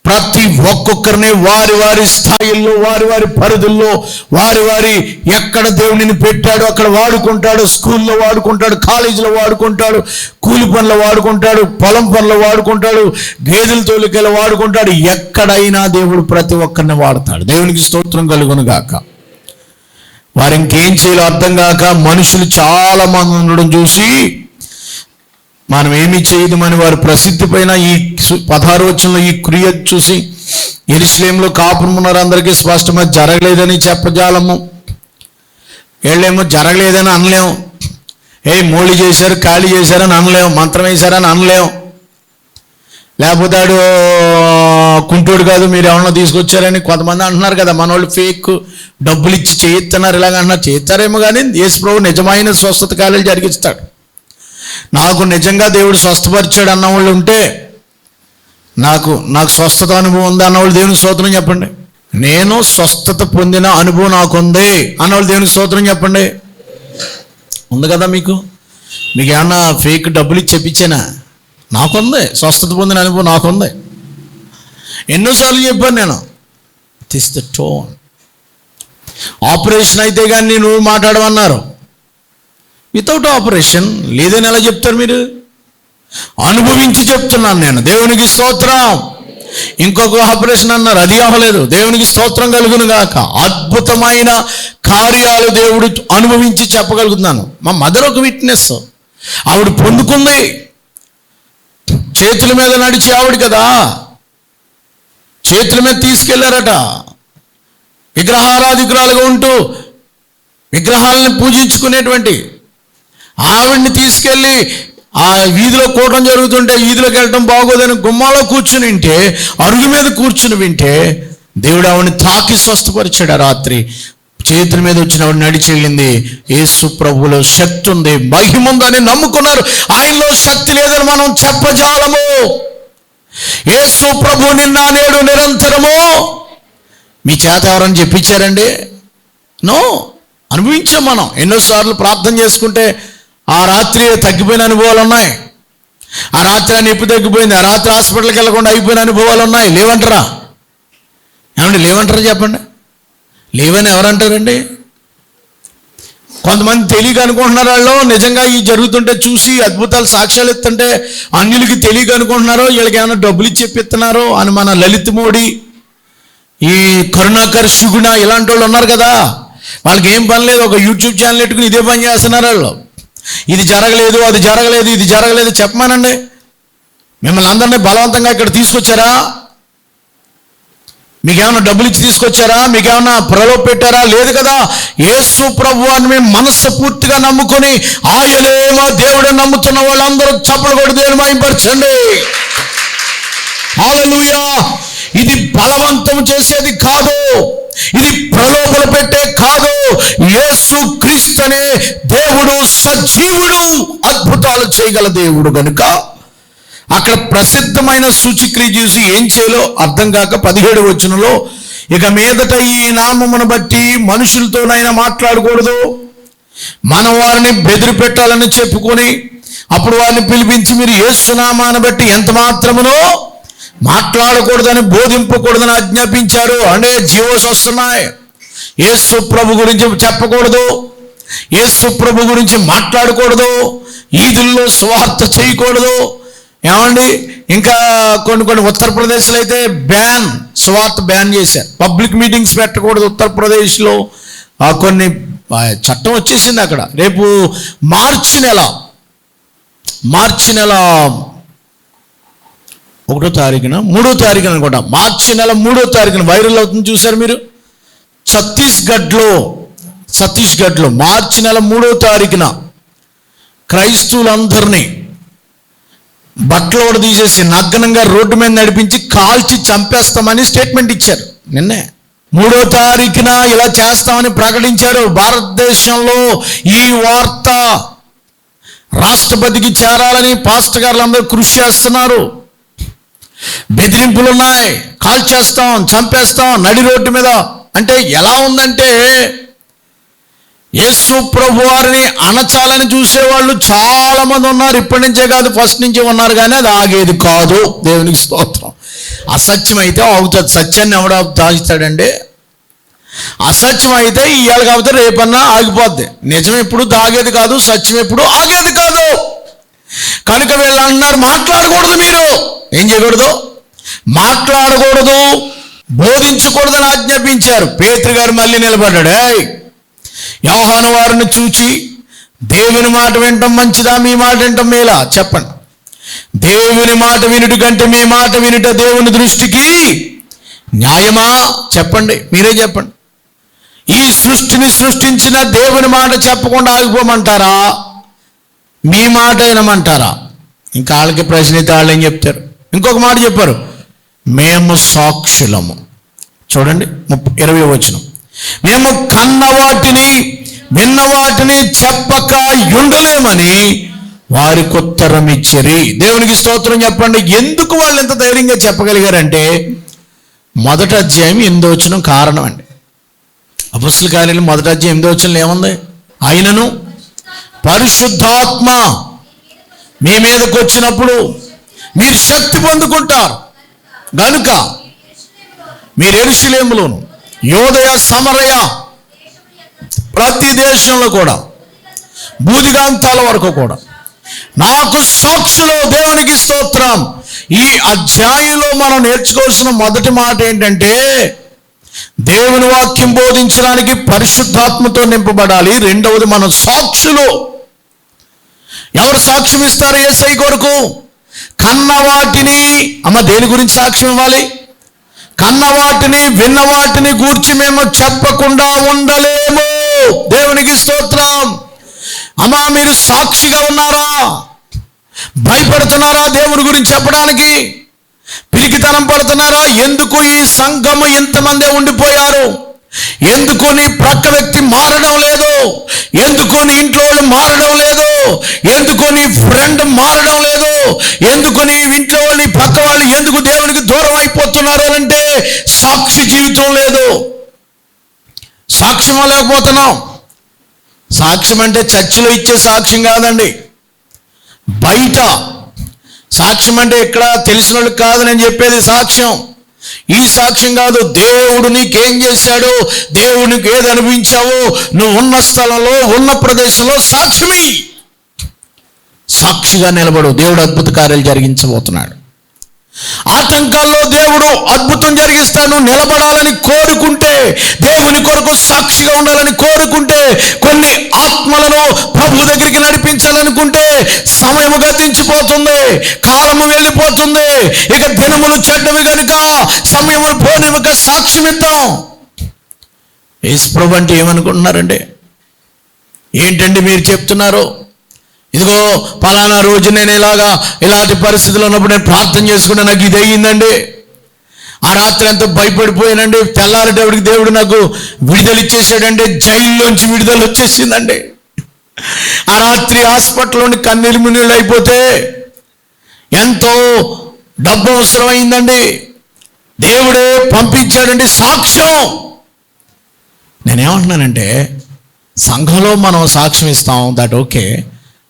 S1: ప్రతి ఒక్కొక్కరిని వారి వారి స్థాయిల్లో, వారి వారి పరిధుల్లో, వారి ఎక్కడ దేవుడిని పెట్టాడు అక్కడ వాడుకుంటాడు. స్కూల్లో వాడుకుంటాడు, కాలేజీలో వాడుకుంటాడు, కూలి పనులు వాడుకుంటాడు, పొలం పనులు వాడుకుంటాడు, గేదెల తోలికలు వాడుకుంటాడు. ఎక్కడైనా దేవుడు ప్రతి ఒక్కరిని వాడతాడు. దేవునికి స్తోత్రం కలుగును గాక. వారు ఇంకేం చేయాలో అర్థం కాక మనుషులు చాలా మంది ఉండడం చూసి మనం ఏమీ చేయదమని వారు ప్రసిద్ధి పైన ఈ 16వ వచనంలో ఈ క్రియ చూసి యెరూషలేములో కాపురం ఉన్నారు అందరికీ స్పష్టంగా జరగలేదని చెప్పజాలము. వీళ్ళేమో జరగలేదని అనలేము, మోళి చేశారు, ఖాళీ చేశారని అనలేము, మంత్రం వేశారని అనలేము, లేకపోతే ఆడు కుంటోడు కాదు మీరు ఏమన్నా తీసుకొచ్చారని కొంతమంది అంటున్నారు కదా. మన వాళ్ళు ఫేక్ డబ్బులు ఇచ్చి చేయిస్తున్నారు, ఇలాగ అంటున్నారు. చేస్తారేమో కానీ యేసు ప్రభు నిజమైన స్వస్థత కార్యాలు జరిగిస్తాడు. నాకు నిజంగా దేవుడు స్వస్థపరిచాడు అన్నవాళ్ళు ఉంటే, నాకు స్వస్థత అనుభవం ఉంది అన్నవాళ్ళు దేవునికి స్తోత్రం చెప్పండి. నేను స్వస్థత పొందిన అనుభవం నాకుంది అన్నవాళ్ళు దేవునికి స్తోత్రం చెప్పండి. ఉంది కదా మీకు ఏమన్నా ఫేక్ డబ్బులు ఇచ్చి చెప్పించానా? నాకుంది, స్వస్థత పొందిన అనుభవం నాకుంది. ఎన్నోసార్లు చెప్పాను నేను. This the tone. ఆపరేషన్ అయితే కానీ నువ్వు మాట్లాడమన్నారు. వితౌట్ ఆపరేషన్ లేదని ఎలా చెప్తారు మీరు? అనుభవించి చెప్తున్నాను నేను. దేవునికి స్తోత్రం. ఇంకొక ఆపరేషన్ అన్నారు, అది అవ్వలేదు. దేవునికి స్తోత్రం కలుగును గాక. అద్భుతమైన కార్యాలు దేవుడు అనుభవించి చెప్పగలుగుతున్నాను. మా మదర్ ఒక విట్నెస్. ఆవిడ పొందుకుంది, చేతుల మీద నడిచి ఆవిడ కదా, చేతుల మీద తీసుకెళ్లారట. విగ్రహారాధికురాలుగా ఉంటూ విగ్రహాలను పూజించుకునేటువంటి ఆవిడ్ని తీసుకెళ్ళి ఆ వీధిలో కూటం జరుగుతుంటే వీధిలోకి వెళ్ళడం బాగోదని గుమ్మాలో కూర్చుని వింటే, అరుగు మీద కూర్చుని వింటే దేవుడు ఆవిడని తాకి స్వస్థపరిచాడు. ఆ రాత్రి చేతుల మీద వచ్చిన ఆవిడ నడిచి వెళ్ళింది. యేసు ప్రభువులో శక్తి ఉంది, మహిమ ఉందని నమ్ముకున్నారు. ఆయనలో శక్తి లేదని మనం చెప్పజాలము. యేసు ప్రభు నిన్న నేడు నిరంతరము. మీ చేత ఎవరని చెప్పించారండి? నో, అనుభవించాం మనం. ఎన్నోసార్లు ప్రార్థన చేసుకుంటే ఆ రాత్రి తగ్గిపోయిన అనుభవాలు ఉన్నాయి. ఆ రాత్రి నొప్పి తగ్గిపోయింది, ఆ రాత్రి హాస్పిటల్కి వెళ్ళకుండా అయిపోయిన అనుభవాలు ఉన్నాయి. లేవంటారా? ఏమండి లేవంటారా? చెప్పండి. లేవని ఎవరంటారండి? కొంతమంది తెలియక అనుకుంటున్నారు వాళ్ళు నిజంగా ఈ జరుగుతుంటే చూసి అద్భుతాలు సాక్ష్యాలు ఇస్తుంటే అన్యులకి తెలియక అనుకుంటున్నారో వీళ్ళకి ఏమైనా డబ్బులు ఇచ్చి చెప్పిస్తున్నారో అని. మన లలిత్ మోడీ, ఈ కరుణాకర్ సుగుణ ఇలాంటి వాళ్ళు ఉన్నారు కదా, వాళ్ళకి ఏం పని లేదు, ఒక యూట్యూబ్ ఛానల్ పెట్టుకుని ఇదే పని చేస్తున్నారు వాళ్ళు. ఇది జరగలేదు, అది జరగలేదు, ఇది జరగలేదు చెప్పమానండి. మిమ్మల్ని అందరినీ బలవంతంగా ఇక్కడ తీసుకొచ్చారా? మీకేమన్నా డబ్బులు ఇచ్చి తీసుకొచ్చారా? మీకేమన్నా ప్రలోభ పెట్టారా? లేదు కదా. యేసు ప్రభువాన్ని మేము మనస్సు పూర్తిగా నమ్ముకొని ఆయనేమో దేవుడు నమ్ముతున్న వాళ్ళందరూ చప్పలు కొట్టి దేవుని మహిమపరచండి. హల్లెలూయా. ఇది బలవంతం చేసేది కాదు, ఇది ప్రలోభలు పెట్టే కాదు. యేసు క్రీస్తు అనే దేవుడు సజీవుడు, అద్భుతాలు చేయగల దేవుడు కనుక అక్కడ ప్రసిద్ధమైన సూచిక్రియ చూసి ఏం చేయాలో అర్థం కాక 17వ వచనంలో, ఇక మీదట ఈ నామమును బట్టి మనుషులతోనైనా మాట్లాడకూడదు, మనం వారిని బెదిరి పెట్టాలని చెప్పుకొని అప్పుడు వారిని పిలిపించి మీరు యేసు నామాన్ని బట్టి ఎంత మాత్రమునో మాట్లాడకూడదని బోధింపకూడదని ఆజ్ఞాపించారు. అంటే జీవోస్ వస్తున్నాయి. యేసు ప్రభు గురించి చెప్పకూడదు, యేసు ప్రభు గురించి మాట్లాడకూడదు, ఈదుల్లో సువార్త చేయకూడదు. ఏమండి ఇంకా కొన్ని ఉత్తరప్రదేశ్లో అయితే సువార్త బ్యాన్ చేశారు. పబ్లిక్ మీటింగ్స్ పెట్టకూడదు ఉత్తరప్రదేశ్లో. కొన్ని చట్టం వచ్చేసింది అక్కడ. రేపు మార్చి నెల 1వ తారీఖున 3వ తారీఖున అనుకుంటా, మార్చి నెల 3వ తారీఖున వైరల్ అవుతుంది చూసారు మీరు. ఛత్తీస్గఢ్లో మార్చి నెల 3వ తారీఖున క్రైస్తవులందరినీ బట్టలు కూడా తీసేసి నగ్నంగా రోడ్డు మీద నడిపించి కాల్చి చంపేస్తామని స్టేట్మెంట్ ఇచ్చారు. నిన్నే 3వ తారీఖున ఇలా చేస్తామని ప్రకటించారు. భారతదేశంలో ఈ వార్త రాష్ట్రపతికి చేరాలని పాస్టర్ గారులు అందరూ కృషి చేస్తున్నారు. బెదిరింపులు ఉన్నాయి, కాల్చేస్తాం, చంపేస్తాం నడి రోడ్డు మీద. అంటే ఎలా ఉందంటే యేసు ప్రభు వారిని అణచాలని చూసేవాళ్ళు చాలా మంది ఉన్నారు. ఇప్పటి నుంచే కాదు, ఫస్ట్ నుంచే ఉన్నారు. కానీ అది ఆగేది కాదు. దేవునికి స్తోత్రం. అసత్యం అయితే ఆగుతుంది. సత్యాన్ని ఎవడ దాచుతాడండి? అసత్యం అయితే ఇవాళ కాకపోతే రేపన్నా ఆగిపోద్ది. నిజం ఎప్పుడు దాగేది కాదు, సత్యం ఎప్పుడు ఆగేది కాదు. కనుక వీళ్ళు అన్నారు మాట్లాడకూడదు, మీరు ఏం చేయకూడదు, మాట్లాడకూడదు, బోధించకూడదని ఆజ్ఞాపించారు. పేతురు గారు మళ్ళీ నిలబడ్డాడు. యోహాను వారిని చూచి దేవుని మాట వినటం మంచిదా, మీ మాట వినటం మేలా? చెప్పండి. దేవుని మాట వినుట కంటే మీ మాట వినుట దేవుని దృష్టికి న్యాయమా? చెప్పండి, మీరే చెప్పండి. ఈ సృష్టిని సృష్టించిన దేవుని మాట చెప్పకుండా ఆగిపోమంటారా, మీ మాట వినమంటారా? ఇంకా వాళ్ళకి ప్రశ్న అయితే వాళ్ళు ఏం చెప్తారు? ఇంకొక మాట చెప్పారు, మేము సాక్షులము. చూడండి 20వ వచనం, మేము కన్న వాటిని విన్న వాటిని చెప్పక ఉండలేమని వారికి ఉత్తరం ఇచ్చిరి. దేవునికి స్తోత్రం చెప్పండి. ఎందుకు వాళ్ళు ఎంత ధైర్యంగా చెప్పగలిగారంటే 1వ అధ్యాయం 8వ వచనం కారణం అండి. అపొస్తలుల కార్యాలు 1వ అధ్యాయం 8వ వచనంలో ఏముంది? ఆయనను పరిశుద్ధాత్మ మీ మీదకి వచ్చినప్పుడు మీరు శక్తి పొందుకుంటారు గనుక మీరు యెరూషలేములోను యోదయ సమరయ ప్రతి దేశంలో కూడా భూదిగాంతాల వరకు కూడా నాకు సాక్షులు. దేవునికి స్తోత్రం. ఈ అధ్యాయంలో మనం నేర్చుకోవాల్సిన మొదటి మాట ఏంటంటే, దేవుని వాక్యం బోధించడానికి పరిశుద్ధాత్మతో నింపబడాలి. రెండవది, మనం సాక్షులు. ఎవరు సాక్ష్యం ఇస్తారు యేసయ్య కొరకు? కన్న వాటిని, అమ్మ దేని గురించి సాక్ష్యం ఇవ్వాలి? కన్న వాటిని, విన్న వాటిని గూర్చి మేము చెప్పకుండా ఉండలేము. దేవునికి స్తోత్రం. అమ్మా, మీరు సాక్షిగా ఉన్నారా? భయపడుతున్నారా దేవుని గురించి చెప్పడానికి? పిరికితనం పడుతున్నారా? ఎందుకు ఈ సంఘము ఇంతమందే ఉండిపోయారు? ఎందుకు నీ ప్రక్క వ్యక్తి మారడం లేదు? ఎందుకు నీ ఇంట్లో వాళ్ళు మారడం లేదు? ఎందుకు నీ ఫ్రెండ్ మారడం లేదు? ఎందుకు నీ ఇంట్లో వాళ్ళు, నీ పక్క వాళ్ళు ఎందుకు దేవునికి దూరం అయిపోతున్నారు అంటే సాక్షి జీవితం లేదు. సాక్ష్యం లేకపోతున్నాం. సాక్ష్యం అంటే చర్చిలో ఇచ్చే సాక్ష్యం కాదండి, బయట సాక్ష్యం. అంటే ఇక్కడ తెలిసిన వాళ్ళకి కాదు నేను చెప్పేది సాక్ష్యం. ఈ సాక్ష్యం కాదు. దేవుడు నీకేం చేశాడు, దేవుడికి ఏది అనిపించావో, నువ్వు ఉన్న స్థలంలో, ఉన్న ప్రదేశంలో సాక్ష్యమే. సాక్షిగా నిలబడు. దేవుడు అద్భుత కార్యాలు జరిగించబోతున్నాడు. ఆటంకాల్లో దేవుడు అద్భుతం జరిగిస్తాను. నిలబడాలని కోరుకుంటే, దేవుని కొరకు సాక్షిగా ఉండాలని కోరుకుంటే, కొన్ని ఆత్మలను ప్రభు దగ్గరికి నడిపించాలనుకుంటే సమయము గతించిపోతుంది, కాలము వెళ్ళిపోతుంది. ఇక దినములు చెడ్డవి కనుక సమయములు పోనివ్వక సాక్ష్యం ఇద్దాం. యేసు ప్రభు అంటే ఏమనుకుంటున్నారండి? ఏంటండి మీరు చెప్తున్నారు? ఇదిగో పలానా రోజు నేను ఇలాంటి పరిస్థితుల్లో ఉన్నప్పుడు నేను ప్రార్థన చేసుకుంటే నాకు ఇది అయ్యిందండి, ఆ రాత్రి అంతా భయపడిపోయానండి, తెల్లారేటప్పటికి దేవుడు నాకు విడుదల ఇచ్చేసాడండి, జైల్లోంచి విడుదల వచ్చేసిందండి, ఆ రాత్రి హాస్పిటల్లోని కన్నీళ్ళు మున్నీళ్ళు అయిపోతే ఎంతో డబ్బు అవసరం అయిందండి, దేవుడే పంపించాడండి. సాక్ష్యం. నేనేమంటున్నానంటే, సంఘంలో మనం సాక్ష్యం ఇస్తాం, దట్ ఓకే.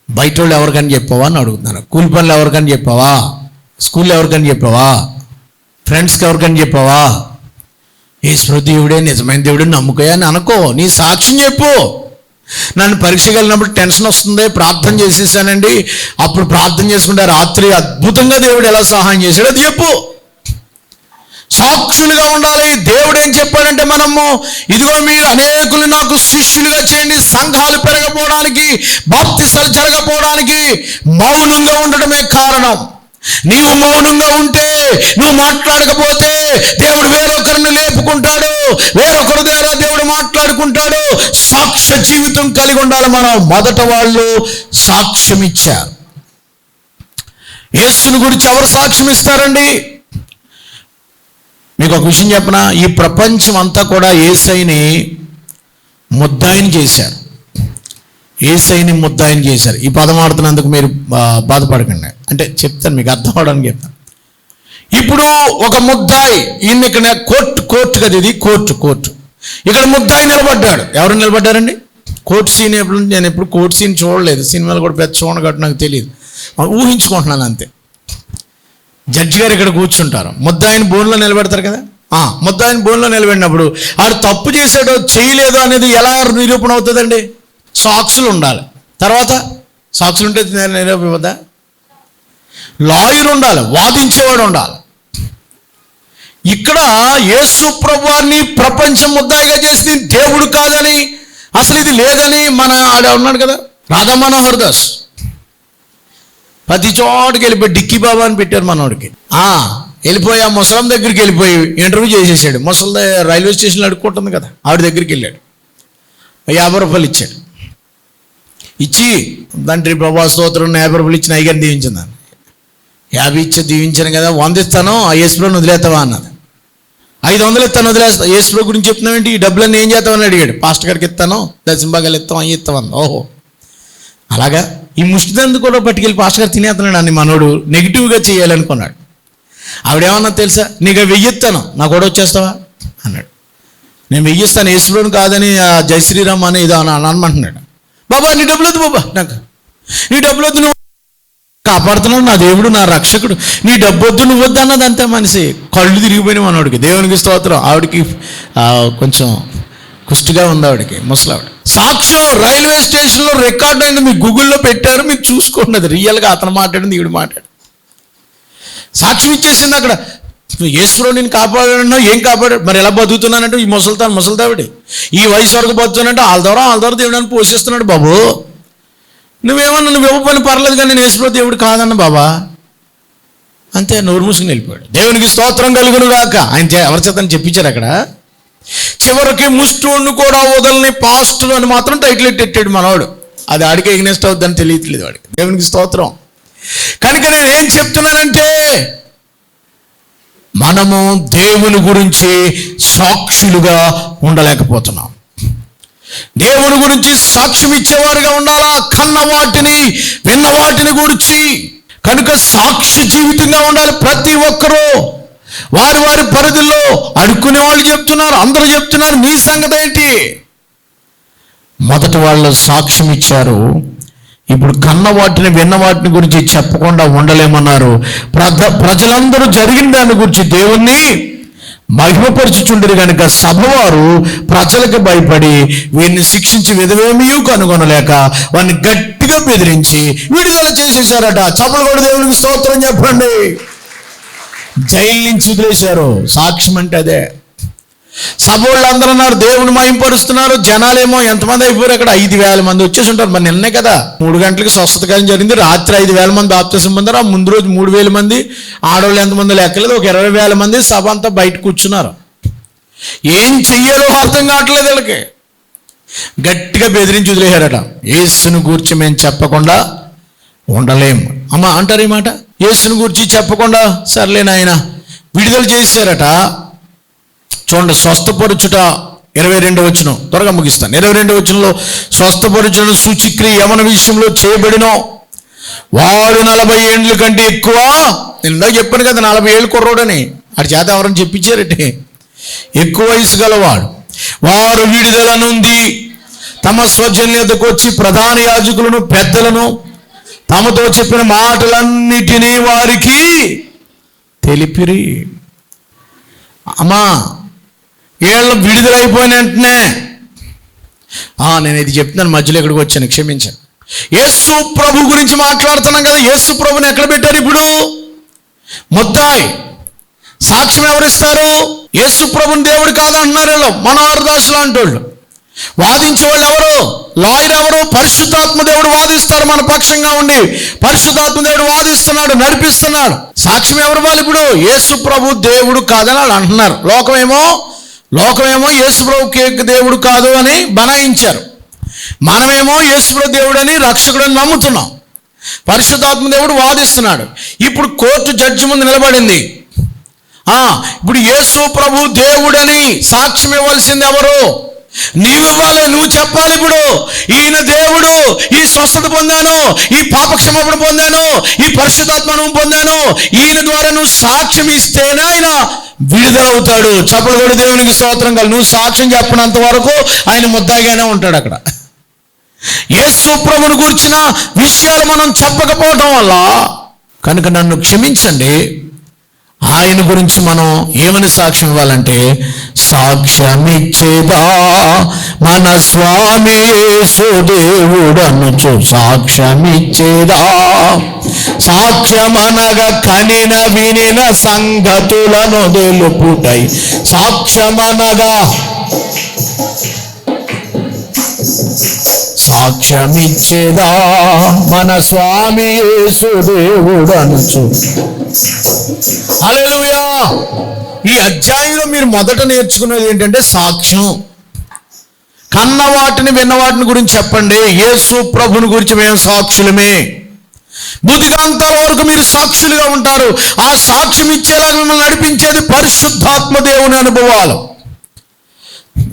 S1: బయట వాళ్ళు ఎవరికని చెప్పావా అని అడుగుతున్నాను. కూలి పనులు ఎవరికని చెప్పావా? స్కూల్లో ఎవరికని చెప్పావా? ఫ్రెండ్స్కి ఎవరికని చెప్పావా? యేసు దేవుడే నిజమైన దేవుడే నమ్ముకోయా అని అనుకో. నీ సాక్ష్యం చెప్పు. నన్ను పరీక్షకి వెళ్ళినప్పుడు టెన్షన్ వస్తుంది, ప్రార్థన చేసేసానండి, అప్పుడు ప్రార్థన చేసుకుంటే రాత్రి అద్భుతంగా దేవుడు ఎలా సహాయం చేశాడు, అది చెప్పు. సాక్షులుగా ఉండాలి. దేవుడు ఏం చెప్పాడంటే, మనము ఇదిగో మీరు అనేకులు నాకు శిష్యులుగా చేయండి. సంఘాలు పెరగపోవడానికి, బాప్తిసాలు జరగపోవడానికి మౌనంగా ఉండడమే కారణం. నీవు మౌనంగా ఉంటే, నువ్వు మాట్లాడకపోతే దేవుడు వేరొకరిని లేపుకుంటాడు, వేరొకరి ద్వారా దేవుడు మాట్లాడుకుంటాడు. సాక్ష్య జీవితం కలిగి ఉండాలి మనం. మొదట వాళ్ళు సాక్ష్యం ఇచ్చారు. యేసుని గురించి ఎవరు సాక్ష్యం ఇస్తారండి? మీకు ఒక విషయం చెప్పనా, ఈ ప్రపంచం అంతా కూడా యేసయ్యని ముద్దాయిని చేశారు. యేసయ్యని ముద్దాయిని చేశారు. ఈ పదం ఆడుతున్నందుకు మీరు బాధపడకండి, అంటే చెప్తాను మీకు అర్థం అవడానికి చెప్తాను. ఇప్పుడు ఒక ముద్దాయి, ఈయన ఇక్కడ కోర్టు కదా, ఇది కోర్టు. ఇక్కడ ముద్దాయి నిలబడ్డాడు. ఎవరు నిలబడ్డారండి? Court scene. నేను ఎప్పుడు కోర్టు సీన్ చూడలేదు, సినిమాలు కూడా పెద్ద చూడను కాబట్టి నాకు తెలియదు, ఊహించుకుంటున్నాను అంతే. జడ్జి గారు ఇక్కడ కూర్చుంటారు, ముద్దాయిని బోన్లో నిలబెడతారు కదా. ముద్దాయిని బోన్లో నిలబెట్టినప్పుడు ఆడు తప్పు చేసాడో చేయలేదో అనేది ఎలా నిరూపణ అవుతుందండి? సాక్షులు ఉండాలి. తర్వాత సాక్షులు ఉంటే నిరూపణ. లాయర్ ఉండాలి, వాదించేవాడు ఉండాలి. ఇక్కడ యేసు ప్రభువాన్ని ప్రపంచం ముద్దాయిగా చేసింది దేవుడు కాదని, అసలు ఇది లేదని మన ఆడ ఉన్నాడు కదా రాధా మనోహర్ దాస్, ప్రతి చోటుకి వెళ్ళిపోయి డిక్కీ బాబా అని పెట్టారు మనోడికి. వెళ్ళిపోయి ఆ ముసలం దగ్గరికి వెళ్ళిపోయి ఇంటర్వ్యూ చేసేసాడు. ముసలి రైల్వే స్టేషన్లో అడుక్కుంటుంది కదా, ఆవిడ దగ్గరికి వెళ్ళాడు. 50 రూపాయలు ఇచ్చాడు. ఇచ్చి తండ్రి ప్రభా స్తోత్రం 50 రూపాయలు ఇచ్చిన అయ్యగారిని దీవించిందాన్ని. 50 ఇచ్చి దీవించాను కదా, 100 ఇస్తాను, ఆ యేసుప్రభుని వదిలేస్తావా అన్నది. 500 ఇస్తాను, వదిలేస్తా. యేసుప్రభు గురించి చెప్తున్నావేంటి, ఈ డబ్బులన్నీ ఏం చేస్తామని అడిగాడు. పాస్టర్ గారికి ఇస్తాను, దశంభాగాలు ఇస్తాం, అవి ఇస్తామని. ఓహో అలాగా. ఈ ముష్టిదందు కూడా పట్టుకెళ్ళి పాస్టర్ గారు తినేస్తున్నాడు అని మనోడు నెగిటివ్గా చేయాలనుకున్నాడు. ఆవిడేమన్నా తెలుసా, నీకు 1000 ఇస్తాను, నా కూడా వచ్చేస్తావా అన్నాడు. నేను 1000 ఇస్తాను, యేసుప్రభుని కాదని జై శ్రీరామ్ అని ఇదో అనమంటున్నాడు. బాబా నీ డబ్బులు వద్దు, బాబా నాకు నీ డబ్బులు వద్దు, నువ్వు కాపాడుతున్నావు, నా దేవుడు నా రక్షకుడు, నీ డబ్బు వద్దు నువ్వు వద్దు అన్నది అంతే. మనిషి కళ్ళు తిరిగిపోయిన మనోడికి. దేవునికి స్తోత్రం. ఆవిడకి కొంచెం కుష్టిగా ఉంది ఆవిడకి, ముసలావిడ. సాక్ష్యం రైల్వే స్టేషన్లో రికార్డ్ అయింది, మీకు గూగుల్లో పెట్టారు, మీరు చూసుకోండి. అది రియల్గా అతను మాట్లాడింది, ఈవిడ మాట్లాడు. సాక్ష్యం ఇచ్చేసింది అక్కడ. యేసుప్రభు నేను కాపాడాను, ఏం కాపాడాడు, మరి ఎలా బతుకుతున్నానంటే ఈ ముసలితావిడి ఈ వయసు వరకు బతుకుతానంటే వాళ్ళ ద్వారా దేవుడు అని పోషిస్తున్నాడు. బాబు నువ్వేమన్నా నువ్వు ఇవ్వని పర్లేదు కానీ నేను యేసుప్రభు దేవుడు కాదన్న బాబా, అంతే నోరు మూసుకుని వెళ్ళిపోయాడు. దేవునికి స్తోత్రం కలుగును గాక. ఆయన ఎవరి చేతని చెప్పించారు అక్కడ. చివరికి ముస్టోడ్ను కూడా వదలని పాస్టర్ అని మాత్రం టైటిల్ పెట్టాడు మనవాడు. అది ఆడికి ఎగ్నెస్ట్ అవుద్దని తెలియట్లేదు వాడికి. దేవునికి స్తోత్రం. కనుక నేను ఏం చెప్తున్నానంటే, మనము దేవుని గురించి సాక్షులుగా ఉండలేకపోతున్నాం. దేవుని గురించి సాక్ష్యం ఇచ్చేవారుగా ఉండాలా, కన్న వాటిని విన్న వాటిని గురించి. కనుక సాక్షి జీవితంగా ఉండాలి. ప్రతి ఒక్కరూ వారి వారి పరిధిలో అడుక్కునే వాళ్ళు చెప్తున్నారు, అందరూ చెప్తున్నారు, నీ సంగతి ఏంటి? మొదటి వాళ్ళు సాక్ష్యం ఇచ్చారు, ఇప్పుడు కన్న వాటిని విన్న వాటిని గురించి చెప్పకుండా ఉండలేమన్నారు. ప్రజలందరూ జరిగిన దాని గురించి దేవుణ్ణి మహిమపరచుచుండరు కనుక సభవారు ప్రజలకు భయపడి వీరిని శిక్షించి విధవేమీ కనుగొనలేక వారిని గట్టిగా బెదిరించి విడుదల చేసేసారట. చప్పలు కూడా దేవునికి స్తోత్రం చెప్పండి. జైలు నుంచి వదిలేశారు. సాక్ష్యం అంటే అదే. సభ వాళ్ళు అందరూ అన్నారు దేవుని మహింపరుస్తున్నారు. జనాలేమో ఎంతమంది అయిపోయారు అక్కడ? 5,000 మంది వచ్చేసి ఉంటారు. మరి నిన్నే కదా 3 గంటలకి స్వస్థత కార్యం జరిగింది. రాత్రి 5,000 మంది బాప్తిసం పొందారు. ఆ ముందు రోజు 3,000 మంది. ఆడవాళ్ళు ఎంతమంది లెక్కలేదు, ఒక 20,000 మంది సభ అంతా బయట కూర్చున్నారు. ఏం చెయ్యాలో అర్థం కావట్లేదు వీళ్ళకి. గట్టిగా బెదిరించి వదిలేశారట. యేసుని గూర్చి మేము చెప్పకుండా ఉండలేము అమ్మా అంటారు ఈ మాట. యేసుని గురించి చెప్పకుండా సర్లే నాయన విడుదల చేశారట. చూడండి, స్వస్థపరుచుట 22వ వచనం, త్వరగా ముగిస్తాను. 22వ వచనంలో స్వస్థపరుచుట సూచిక్రియ యవన విషయంలో చేయబడినో వాడు 40 ఏండ్ల కంటే ఎక్కువ. నేను ఇందాక చెప్పాను కదా 40 ఏళ్ళు కుర్రోడని. ఆడి చేత ఎవరని చెప్పించారట. ఎక్కువ వయసు గలవాడు. వారు విడుదల నుండి తమ స్వజనుల యొద్దకు వచ్చి ప్రధాన యాజకులను పెద్దలను తమతో చెప్పిన మాటలన్నిటినీ వారికి తెలిపిరి. అమ్మా వీళ్ళు విడుదలైపోయిన వెంటనే నేను ఇది చెప్తున్నాను, మధ్యలో ఇక్కడికి వచ్చాను, క్షమించాను. యేసు ప్రభు గురించి మాట్లాడుతున్నాం కదా. యేసు ప్రభుని ఎక్కడ పెట్టారు ఇప్పుడు? ముద్దాయి. సాక్ష్యం ఎవరిస్తారు? యేసు ప్రభుని దేవుడు కాదంటున్నారు వీళ్ళు, మనోహరదాసులు అంటోళ్ళు. వాదించే వాళ్ళు ఎవరు? లాయర్ ఎవరు? పరిశుద్ధాత్మ దేవుడు వాదిస్తారు మన పక్షంగా ఉండి. పరిశుద్ధాత్మ దేవుడు వాదిస్తున్నాడు, నడిపిస్తున్నాడు. సాక్ష్యం ఎవరు వాళ్ళు ఇప్పుడు? యేసు ప్రభు దేవుడు కాదని వాళ్ళు అంటున్నారు. లోకమేమో యేసు ప్రభు దేవుడు కాదు అని బనాయించారు. మనమేమో యేసు ప్రభు దేవుడు అని రక్షకుడని నమ్ముతున్నాం. పరిశుద్ధాత్మ దేవుడు వాదిస్తున్నాడు. ఇప్పుడు కోర్టు జడ్జి ముందు నిలబడింది. ఇప్పుడు యేసు ప్రభు దేవుడని సాక్ష్యం ఇవ్వాల్సింది ఎవరు? నీవు ఇవ్వాలి, నువ్వు చెప్పాలి. ఇప్పుడు ఈయన దేవుడు, ఈ స్వస్థత పొందాను, ఈ పాపక్షమాపణ పొందాను, ఈ పరిశుద్ధాత్మను పొందాను, ఈయన ద్వారా నువ్వు సాక్ష్యం ఇస్తేనే ఆయన విడుదలవుతాడు. చప్పలు కూడా దేవునికి స్తోత్రం కలు. నువ్వు సాక్ష్యం చెప్పినంత వరకు ఆయన ముద్దాయిగానే ఉంటాడు అక్కడ. యేసు ప్రభువును గురించిన విషయాలు మనం చెప్పకపోవటం వల్ల, కనుక నన్ను క్షమించండి, ఆయన గురించి మనం ఏమని సాక్ష్యం ఇవ్వాలంటే, సాక్ష్యమిచ్చేదా మన స్వామి యేసు దేవుడనుచు సాక్ష్యమిచ్చేదా. సాక్ష్యమనగా కనిన వినిన సంగతులను తెలుపుటై సాక్ష్యమనగా సాక్ష్యమిచ్చేదా మన స్వామి యేసు దేవుడనుచు. హల్లెలూయా. ఈ అధ్యాయంలో మీరు మొదట నేర్చుకునేది ఏంటంటే సాక్ష్యం. కన్న వాటిని విన్న వాటిని గురించి చెప్పండి. యేసు ప్రభుని గురించి మేము సాక్షులమే. బుద్ధిగాంతాల వరకు మీరు సాక్షులుగా ఉంటారు. ఆ సాక్ష్యం ఇచ్చేలాగా మిమ్మల్ని నడిపించేది పరిశుద్ధాత్మ దేవుని అనుభవాలు.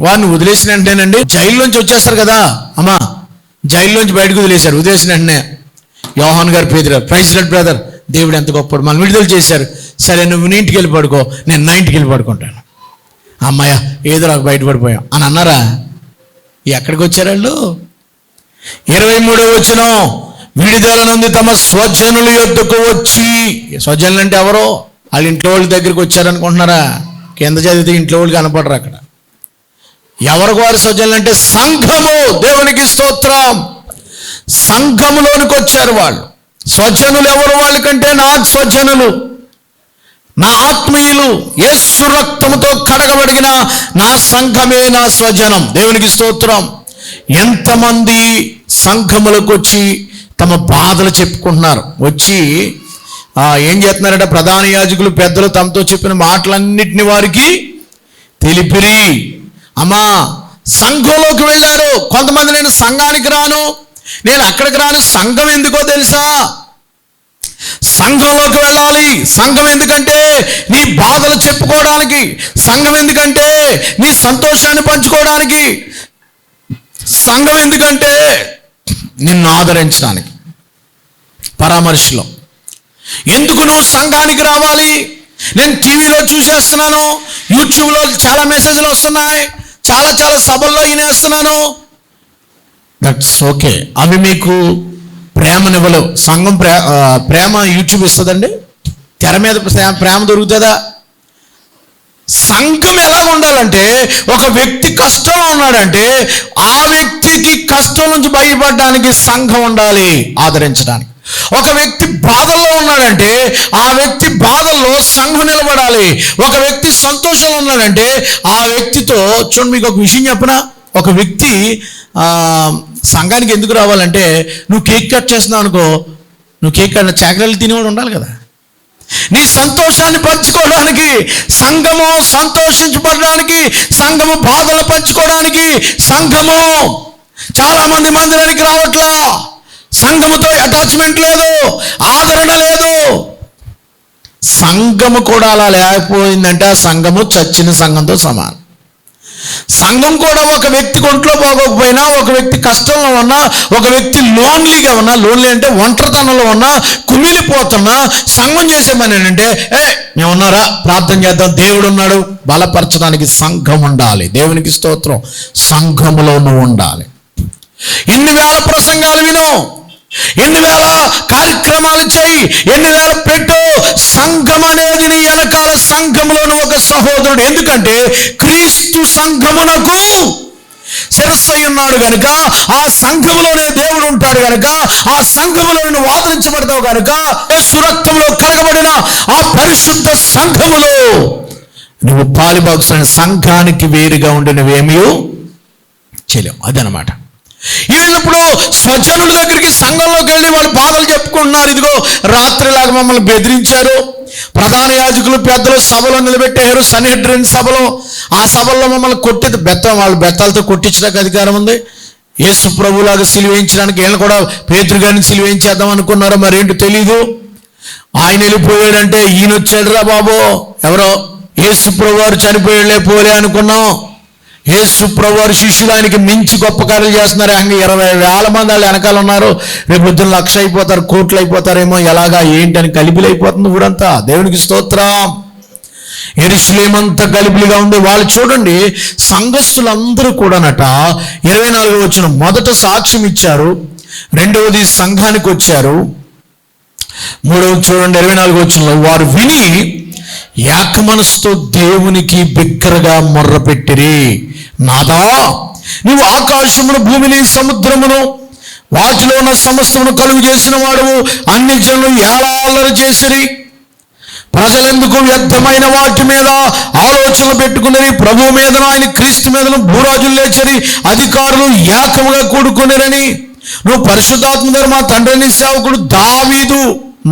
S1: వాడిని వదిలేసిన వెంటనేనండి జైల్లోంచి వచ్చేస్తారు కదా అమ్మా. జైల్లోంచి బయటకు వదిలేసిన వెంటనే యోహాన్ గారు, పేదరు, ప్రైజ్ లార్డ్ బ్రదర్, దేవుడు ఎంత గొప్పడు, మనం విడుదల చేశారు. సరే నువ్వు నీ ఇంటికి వెళ్ళి పడుకో, నేను నా ఇంటికి వెళ్ళి పడుకుంటాను. అమ్మాయ ఏదో నాకు బయటపడిపోయాం అని అన్నారా? ఎక్కడికి వచ్చారు వాళ్ళు? 23వ వచనం, విడుదల నుండి తమ స్వజనుల యొద్దకు వచ్చి. స్వజనులు అంటే ఎవరో? వాళ్ళ ఇంట్లో వాళ్ళ దగ్గరికి వచ్చారనుకుంటున్నారా? కింద చదివితే ఇంట్లో వాళ్ళు కనపడరు అక్కడ. ఎవరికి వారి స్వజనులు అంటే సంఘము. దేవునికి స్తోత్రం. సంఘములోనికి వచ్చారు వాళ్ళు. స్వజనులు ఎవరు వాళ్ళకంటే? నాకు స్వజనులు నా ఆత్మీయులు యేసు రక్తముతో కడగబడిన నా సంఘమే నా స్వజనం. దేవునికి స్తోత్రం. ఎంతమంది సంఘములకు వచ్చి తమ బాధలు చెప్పుకుంటున్నారు. వచ్చి ఏం చేస్తున్నారంటే ప్రధాన యాజకులు పెద్దలు తమతో చెప్పిన మాటలన్నిటిని వారికి తెలిపిరి. అమ్మా, సంఘంలోకి వెళ్ళారు కొంతమంది. నేను సంఘానికి రాను, నేను అక్కడికి రాను. సంఘం ఎందుకో తెలుసా? సంఘంలోకి వెళ్ళాలి. సంఘం ఎందుకంటే నీ బాధలు చెప్పుకోవడానికి, సంఘం ఎందుకంటే నీ సంతోషాన్ని పంచుకోవడానికి, సంఘం ఎందుకంటే నిన్ను ఆదరించడానికి. పరామర్శలో ఎందుకు నువ్వు సంఘానికి రావాలి? నేను టీవీలో చూసేస్తున్నాను, యూట్యూబ్లో చాలా మెసేజ్లు వస్తున్నాయి, చాలా సభల్లో వినేస్తున్నాను. That's okay. అవి మీకు ప్రేమనివ్వలేవు. సంఘం ప్రేమ యూట్యూబ్ ఇస్తుందండి? తెర మీద ప్రేమ దొరుకుతుందా? సంఘం ఎలా ఉండాలంటే, ఒక వ్యక్తి కష్టంలో ఉన్నాడంటే ఆ వ్యక్తికి కష్టం నుంచి బయటపడడానికి సంఘం ఉండాలి, ఆదరించడానికి. ఒక వ్యక్తి బాధల్లో ఉన్నాడంటే ఆ వ్యక్తి బాధల్లో సంఘం నిలబడాలి. ఒక వ్యక్తి సంతోషంలో ఉన్నాడంటే ఆ వ్యక్తితో చూడండి. మీకు ఒక విషయం చెప్పనా? ఒక వ్యక్తి సంఘానికి ఎందుకు రావాలంటే, నువ్వు కేక్ కట్ చేస్తున్నావు అనుకో, నువ్వు కేక్ కట్ చాకరీలు తినేవాడు ఉండాలి కదా. నీ సంతోషాన్ని పంచుకోవడానికి, సంఘము సంతోషించబడడానికి, సంఘము బాధలు పంచుకోవడానికి. సంఘము చాలామంది మందిరానికి రావట్లా. సంఘముతో అటాచ్మెంట్ లేదు, ఆదరణ లేదు. సంఘము కూడా అలా లేకపోయిందంటే ఆ సంఘము చచ్చిన సంఘంతో సమానం. సంఘం కూడా ఒక వ్యక్తికి ఒంట్లో పోకపోయినా, ఒక వ్యక్తి కష్టంలో ఉన్నా, ఒక వ్యక్తి లోన్లీగా ఉన్నా, లోన్లీ అంటే ఒంటరితనంలో ఉన్నా, కుమిలిపోతున్నా, సంఘం చేసే పని ఏంటంటే, మేమున్నారా, ప్రార్థన చేద్దాం, దేవుడు ఉన్నాడు. బలపరచడానికి సంఘం ఉండాలి. దేవునికి స్తోత్రం. సంఘములో నువ్వు ఉండాలి. ఎన్ని వేల ప్రసంగాలు విను, ఎన్ని వేల కార్యక్రమాలు చేయి, ఎన్ని వేల పెట్టు, సంఘం అనేది నీ వెనకాల సంఘములోని ఒక సహోదరుడు. ఎందుకంటే క్రీస్తు సంఘమునకు శిరస్సు ఉన్నాడు కనుక, ఆ సంఘములోనే దేవుడు ఉంటాడు కనుక, ఆ సంఘములో నువ్వు ఆదరించబడతావు కనుక, యేసు రక్తంలో కడగబడిన ఆ పరిశుద్ధ సంఘములో నువ్వు పాలిభాగస్వామి. సంఘానికి వేరుగా ఉండి నువ్వేమీ చేయలేవు. అదనమాట. వీళ్ళప్పుడు స్వజనుల దగ్గరికి సంఘంలోకి వెళ్ళి వాళ్ళు బాధలు చెప్పుకుంటున్నారు. ఇదిగో రాత్రిలాగా మమ్మల్ని బెదిరించారు, ప్రధాన యాజకులు పెద్దలు సభలో నిలబెట్టారు, సన్హెడ్రిన్ సభలో. ఆ సభల్లో మమ్మల్ని వాళ్ళు బెత్తాలతో కొట్టించడానికి అధికారం ఉంది. యేసు ప్రభులాగా సిలువేయించడానికి వీళ్ళు కూడా పేతురు గారిని సిలువేయించేద్దాం అనుకున్నారో మరేంటో తెలీదు. ఆయన వెళ్ళిపోయాడంటే ఈయన వచ్చాడు రా బాబు, ఎవరో యేసు ప్రభు వారు చనిపోయాడులే పోలే అనుకున్నాం. యేసు ప్రభు వారి శిష్యులు ఆయనకి మించి గొప్ప కార్యాలు చేస్తున్నారు. 20,000 మంది వాళ్ళు వెనకాల ఉన్నారు. రేపు పొద్దున్న 1,00,000 అయిపోతారు, కోట్లు అయిపోతారేమో. ఎలాగా ఏంటని కలిపిలైపోతుంది ఊరంతా. దేవునికి స్తోత్రం. యెరూషలేమంతా గలిబిలిగా ఉంది. వాళ్ళు చూడండి, సంఘస్థులందరూ కూడానట 24వ వచనం మొదట సాక్ష్యం ఇచ్చారు, రెండవది సంఘానికి వచ్చారు, మూడవది చూడండి 24వ వచనంలో, వారు విని ఏక మనసుతో దేవునికి బిగ్గరగా మొర్రపెట్టిరి. నాదా, నీవు ఆకాశమును, భూమిని, సముద్రమును, వాటిలో ఉన్న సమస్తమును కలుగు చేసిన వాడువు. అన్ని జనులు ఎలా అల్లరి చేసిరి. ప్రజలెందుకు వ్యర్థమైన వాటి మీద ఆలోచనలు పెట్టుకున్నది. ప్రభు మీదను, ఆయన క్రీస్తు మీదను భూరాజులు లేచరి, అధికారులు ఏకముగా కూడుకున్నారని నువ్వు పరిశుద్ధాత్మ ద్వారా మా తండ్రిని సేవకుడు దావీదు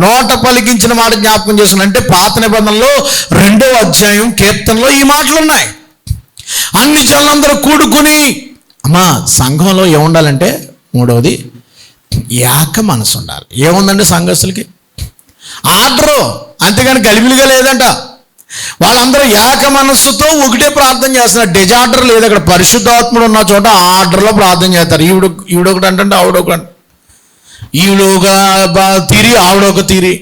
S1: నోట పలికించిన మాట జ్ఞాపకం చేస్తున్నా. అంటే పాత నిబంధనలో 2వ అధ్యాయం కీర్తనలో ఈ మాటలు ఉన్నాయి. అన్ని జనులందరూ కూడుకుని. అమ్మా, సంఘంలో ఏముండాలంటే మూడవది ఏక మనసు ఉండాలి. ఏముందండి సంఘస్థులకి? ఆర్డరు, అంతేగాని గలిబిలిగా లేదంట. వాళ్ళందరూ ఏక మనస్సుతో ఒకటే ప్రార్థన చేస్తున్నారు. డిజార్డర్ లేదు అక్కడ. పరిశుద్ధాత్ముడు ఉన్న చోట ఆర్డర్లో ప్రార్థన చేస్తారు. ఈవిడొకటి అంటే ఆవిడొకటి, ఈవిడొక తీరి ఆవిడొక తీరి,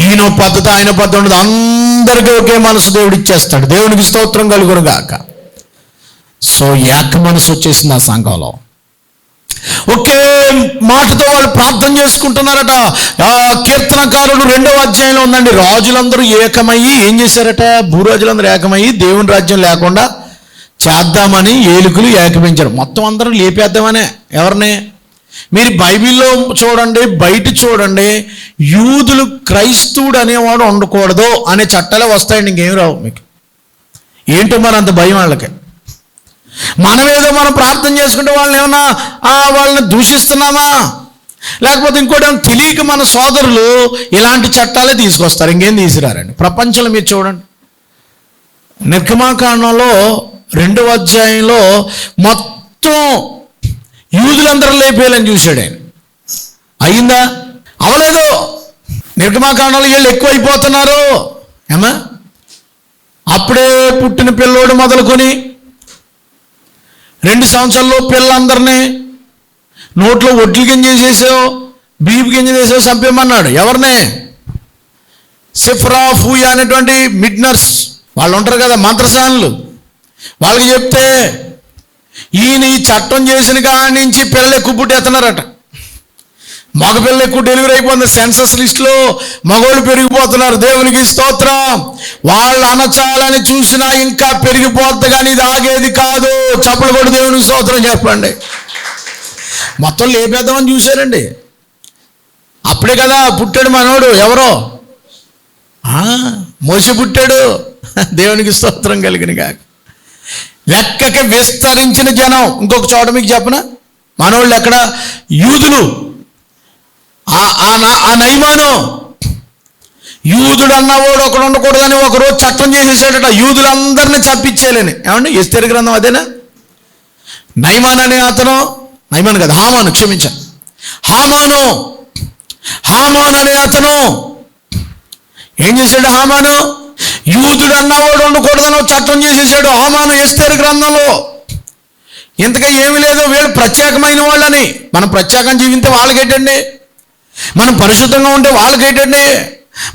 S1: ఈయన పద్ధతి ఆయన పద్ధతి ఉండదు. అందరికీ ఒకే మనసు దేవుడు ఇచ్చేస్తాడు. దేవునికి స్తోత్రం కలుగును గాక. సో ఏక మనసు వచ్చేసింది ఆ సంఘంలో. ఒకే మాటతో వాళ్ళు ప్రార్థన చేసుకుంటున్నారట. కీర్తనకారుడు 2వ అధ్యాయంలో ఉందండి. రాజులందరూ ఏకమయ్యి ఏం చేశారట? భూరాజులందరూ ఏకమయ్యి దేవుని రాజ్యం లేకుండా చేద్దామని ఏలుకులు ఏకపించారు. మొత్తం అందరూ లేపేద్దామనే. ఎవరిని? మీరు బైబిల్లో చూడండి, బయట చూడండి, యూదులు క్రైస్తవుడు అనేవాడు ఉండకూడదు అనే చట్టాలే వస్తాయండి, ఇంకేం రావు మీకు. ఏంటో మరి అంత భయం వాళ్ళకి. మనమేదో మనం ప్రార్థన చేసుకుంటే వాళ్ళని ఏమన్నా వాళ్ళని దూషిస్తున్నామా, లేకపోతే ఇంకోటి ఏమన్నా తెలియక మన సోదరులు ఇలాంటి చట్టాలే తీసుకొస్తారు, ఇంకేం తీసుకురారండి. ప్రపంచంలో మీరు చూడండి, నిర్గమాకాండంలో 2వ అధ్యాయంలో మొత్తం యూదులందరూ లేపేయాలని చూశాడు ఆయన. అయిందా? అవలేదు. నిర్గమాకాండంలో వీళ్ళు ఎక్కువైపోతున్నారు. ఏమా అప్పుడే పుట్టిన పిల్లోడు మొదలుకొని 2 సంవత్సరాల్లో పిల్లలందరినీ నోట్లో ఒడ్లు గింజ చేసావు, బీపు గింజ చేసావు, చంపేమన్నాడు. ఎవరిని? సిఫ్రా, ఫూయా అనేటువంటి మిడ్నర్స్ వాళ్ళు ఉంటారు కదా, మంత్రసానులు. వాళ్ళకి చెప్తే ఈయన ఈ చట్టం చేసిన కాడి నుంచి పిల్లలు ఎక్కువ పుట్టేస్తున్నారట. మగ పిల్లలు ఎక్కువ డెలివరీ అయిపోతుంది. సెన్సస్ లిస్టులో మగవాళ్ళు పెరిగిపోతున్నారు. దేవునికి స్తోత్రం. వాళ్ళు అనచాలని చూసినా ఇంకా పెరిగిపోద్ది, కానీ ఇది ఆగేది కాదు. చప్పలు కొడు దేవునికి స్తోత్రం చెప్పండి. మొత్తం లేపేద్దామని చూశారండి. అప్పుడే కదా పుట్టాడు మనోడు. ఎవరో మోసే పుట్టాడు. దేవునికి స్తోత్రం కలిగిన కాక లెక్కకి విస్తరించిన జనం. ఇంకొక చోట మీకు చెప్పనా, మనోళ్ళు ఎక్కడ? యూదులు. ఆ నయమాను యూదుడు అన్నవాడు ఒకడు ఉండకూడదని ఒకరోజు చట్టం చేసేసాడట, యూదులందరినీ చంపించేయాలని. ఏమండి ఎస్తేరు గ్రంథం అదేనా? నయమాన్ అనే అతను, నయమాన్ కదా, హామాను, క్షమించాను, హామాను అనే అతను ఏం చేశాడు? హామాను యూదుడు అన్నవాడు ఉండకూడదని చట్టం చేసేసాడు. హామాను ఎస్తేరు గ్రంథంలో. ఇంతగా ఏమీ లేదు, వీళ్ళు ప్రత్యేకమైన వాళ్ళని. మనం ప్రత్యేకం జీవిస్తే వాళ్ళకేటండి, మనం పరిశుద్ధంగా ఉంటే వాళ్ళకేటండి,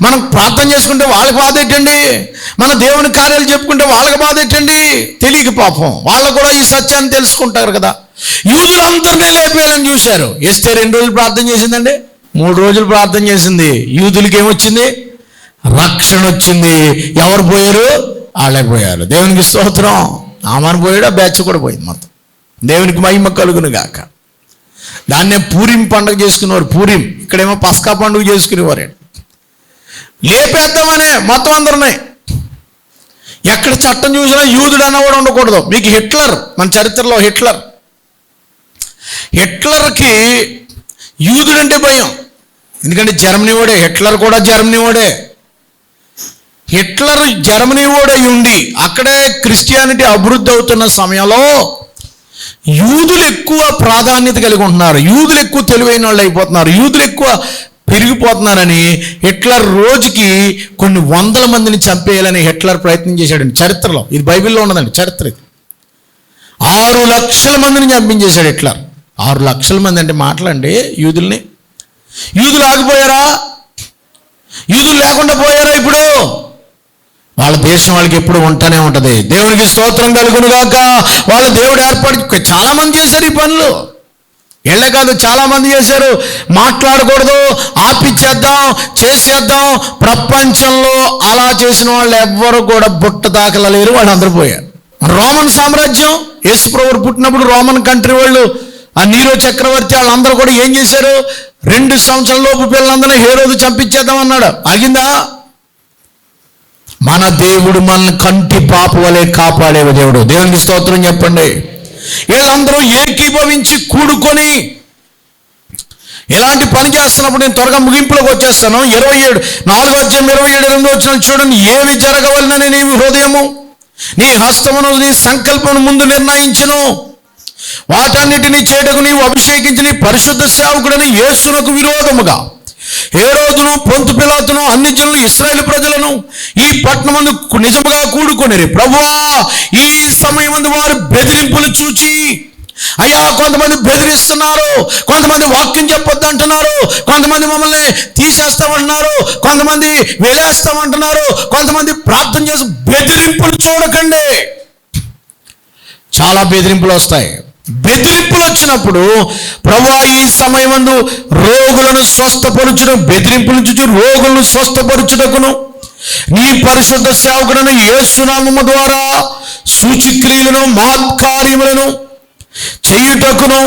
S1: మనం ప్రార్థన చేసుకుంటే వాళ్ళకి బాధ ఏంటండి, మన దేవుని కార్యాలు చెప్పుకుంటే వాళ్ళకి బాధ ఏంటండి? తెలియక పాపం వాళ్ళు కూడా ఈ సత్యాన్ని తెలుసుకుంటారు కదా. యూదులందరినీ లేపేయాలని చూశారు. ఎస్తేరు 2 రోజులు ప్రార్థన చేసిందండి, 3 రోజులు ప్రార్థన చేసింది. యూదులకి ఏమొచ్చింది? రక్షణ వచ్చింది. ఎవరు పోయారు? వాళ్ళే పోయారు. దేవునికి స్తోత్రం. ఆమెను పోయాడు, ఆ బ్యాచ్ కూడా పోయింది మొత్తం. దేవునికి మహిమ కలుగును గాక. దాన్నే పూరిం పండుగ చేసుకునేవారు. పూరిం, ఇక్కడేమో పస్కా పండుగ చేసుకునేవారు. లేపేద్దామనే మొత్తం అందరినీ. ఎక్కడ చట్టం చూసినా యూదుడు అన్నవాడు ఉండకూడదు. మీకు హిట్లర్, మన చరిత్రలో హిట్లర్కి యూదుడంటే భయం. ఎందుకంటే జర్మనీ వాడే. హిట్లర్ కూడా జర్మనీ వాడే. హిట్లర్ జర్మనీ వాడై ఉండి అక్కడే క్రిస్టియానిటీ అభివృద్ధి అవుతున్న సమయంలో యూదులు ఎక్కువ ప్రాధాన్యత కలిగి ఉంటున్నారు, యూదులు ఎక్కువ తెలివైన వాళ్ళు అయిపోతున్నారు, యూదులు ఎక్కువ పెరిగిపోతున్నారని హిట్లర్ రోజుకి కొన్ని 100 మందిని చంపేయాలని హిట్లర్ ప్రయత్నం చేశాడండి చరిత్రలో. ఇది బైబిల్లో ఉన్నదండి చరిత్ర. ఇది 6 లక్షల మందిని చంపించేశాడు హిట్లర్. 6 లక్షల మంది అంటే మాటలండి యూదుల్ని. యూదులు ఆగిపోయారా? యూదులు లేకుండా పోయారా? ఇప్పుడు వాళ్ళ దేశం వాళ్ళకి ఎప్పుడు ఉంటానే ఉంటుంది. దేవునికి స్తోత్రం కలుగును గాక. వాళ్ళ దేవుడు ఏర్పాటు చాలా మంది చేశారు ఈ పనులు. ఏళ్ళే కాదు, చాలా మంది చేశారు. మాట్లాడకూడదు, ఆపిచ్చేద్దాం, చేసేద్దాం. ప్రపంచంలో అలా చేసిన వాళ్ళు ఎవ్వరు కూడా బుట్ట దాఖలా లేరు. వాళ్ళు అందరూ పోయారు. రోమన్ సామ్రాజ్యం, యేసుప్రభువు పుట్టినప్పుడు రోమన్ కంట్రీ వాళ్ళు, ఆ నీరో చక్రవర్తి వాళ్ళందరూ కూడా ఏం చేశారు? 2 సంవత్సరాల లోపు పిల్లలందరినీ హేరోదు చంపించేద్దాం అన్నాడు. ఆగిందా? మన దేవుడు మనల్ని కంటి పాప వలె కాపాడే దేవుడు. దేవునికి స్తోత్రం చెప్పండి. వీళ్ళందరూ ఏకీభవించి కూడుకొని ఇలాంటి పని చేస్తున్నప్పుడు, నేను త్వరగా ముగింపులోకి వచ్చేస్తాను. 27 4వ అధ్యాయం 27 వచ్చిన చూడండి. ఏమి జరగవలనని నీవు హృదయము నీ హస్తమును నీ సంకల్పమును ముందు నిర్ణయించును, వాటన్నిటినీ చేటకు నీవు అభిషేకించి నీ పరిశుద్ధ సేవకుడని యేసునకు విరోధముగా హేరోదును పొంతు పిలాతును అన్ని జనులు ఇశ్రాయేలు ప్రజలను ఈ పట్టణమందు నిజముగా కూడుకొనిరి. ప్రభువా, ఈ సమయమందు వారు బెదిరింపులు చూచి, అయ్యా కొంతమంది బెదిరిస్తున్నారు, కొంతమంది వాక్యం చెప్పొద్దు అంటున్నారు, కొంతమంది మమ్మల్ని తీసేస్తామంటున్నారు, కొంతమంది వెళ్ళేస్తామంటున్నారు, కొంతమంది ప్రార్థన చేసి బెదిరింపులు చూడకండి. చాలా బెదిరింపులు వస్తాయి. బెదిరింపులు వచ్చినప్పుడు ప్రభువా ఈ సమయమందు రోగులను స్వస్థపరచును, బెదిరింపులు చూచి రోగులను స్వస్థపరచుటకును నీ పరిశుద్ధ సేవకుడైన యేసు నామము ద్వారా సూచక్రియలను మహత్కార్యములను చేయుటకును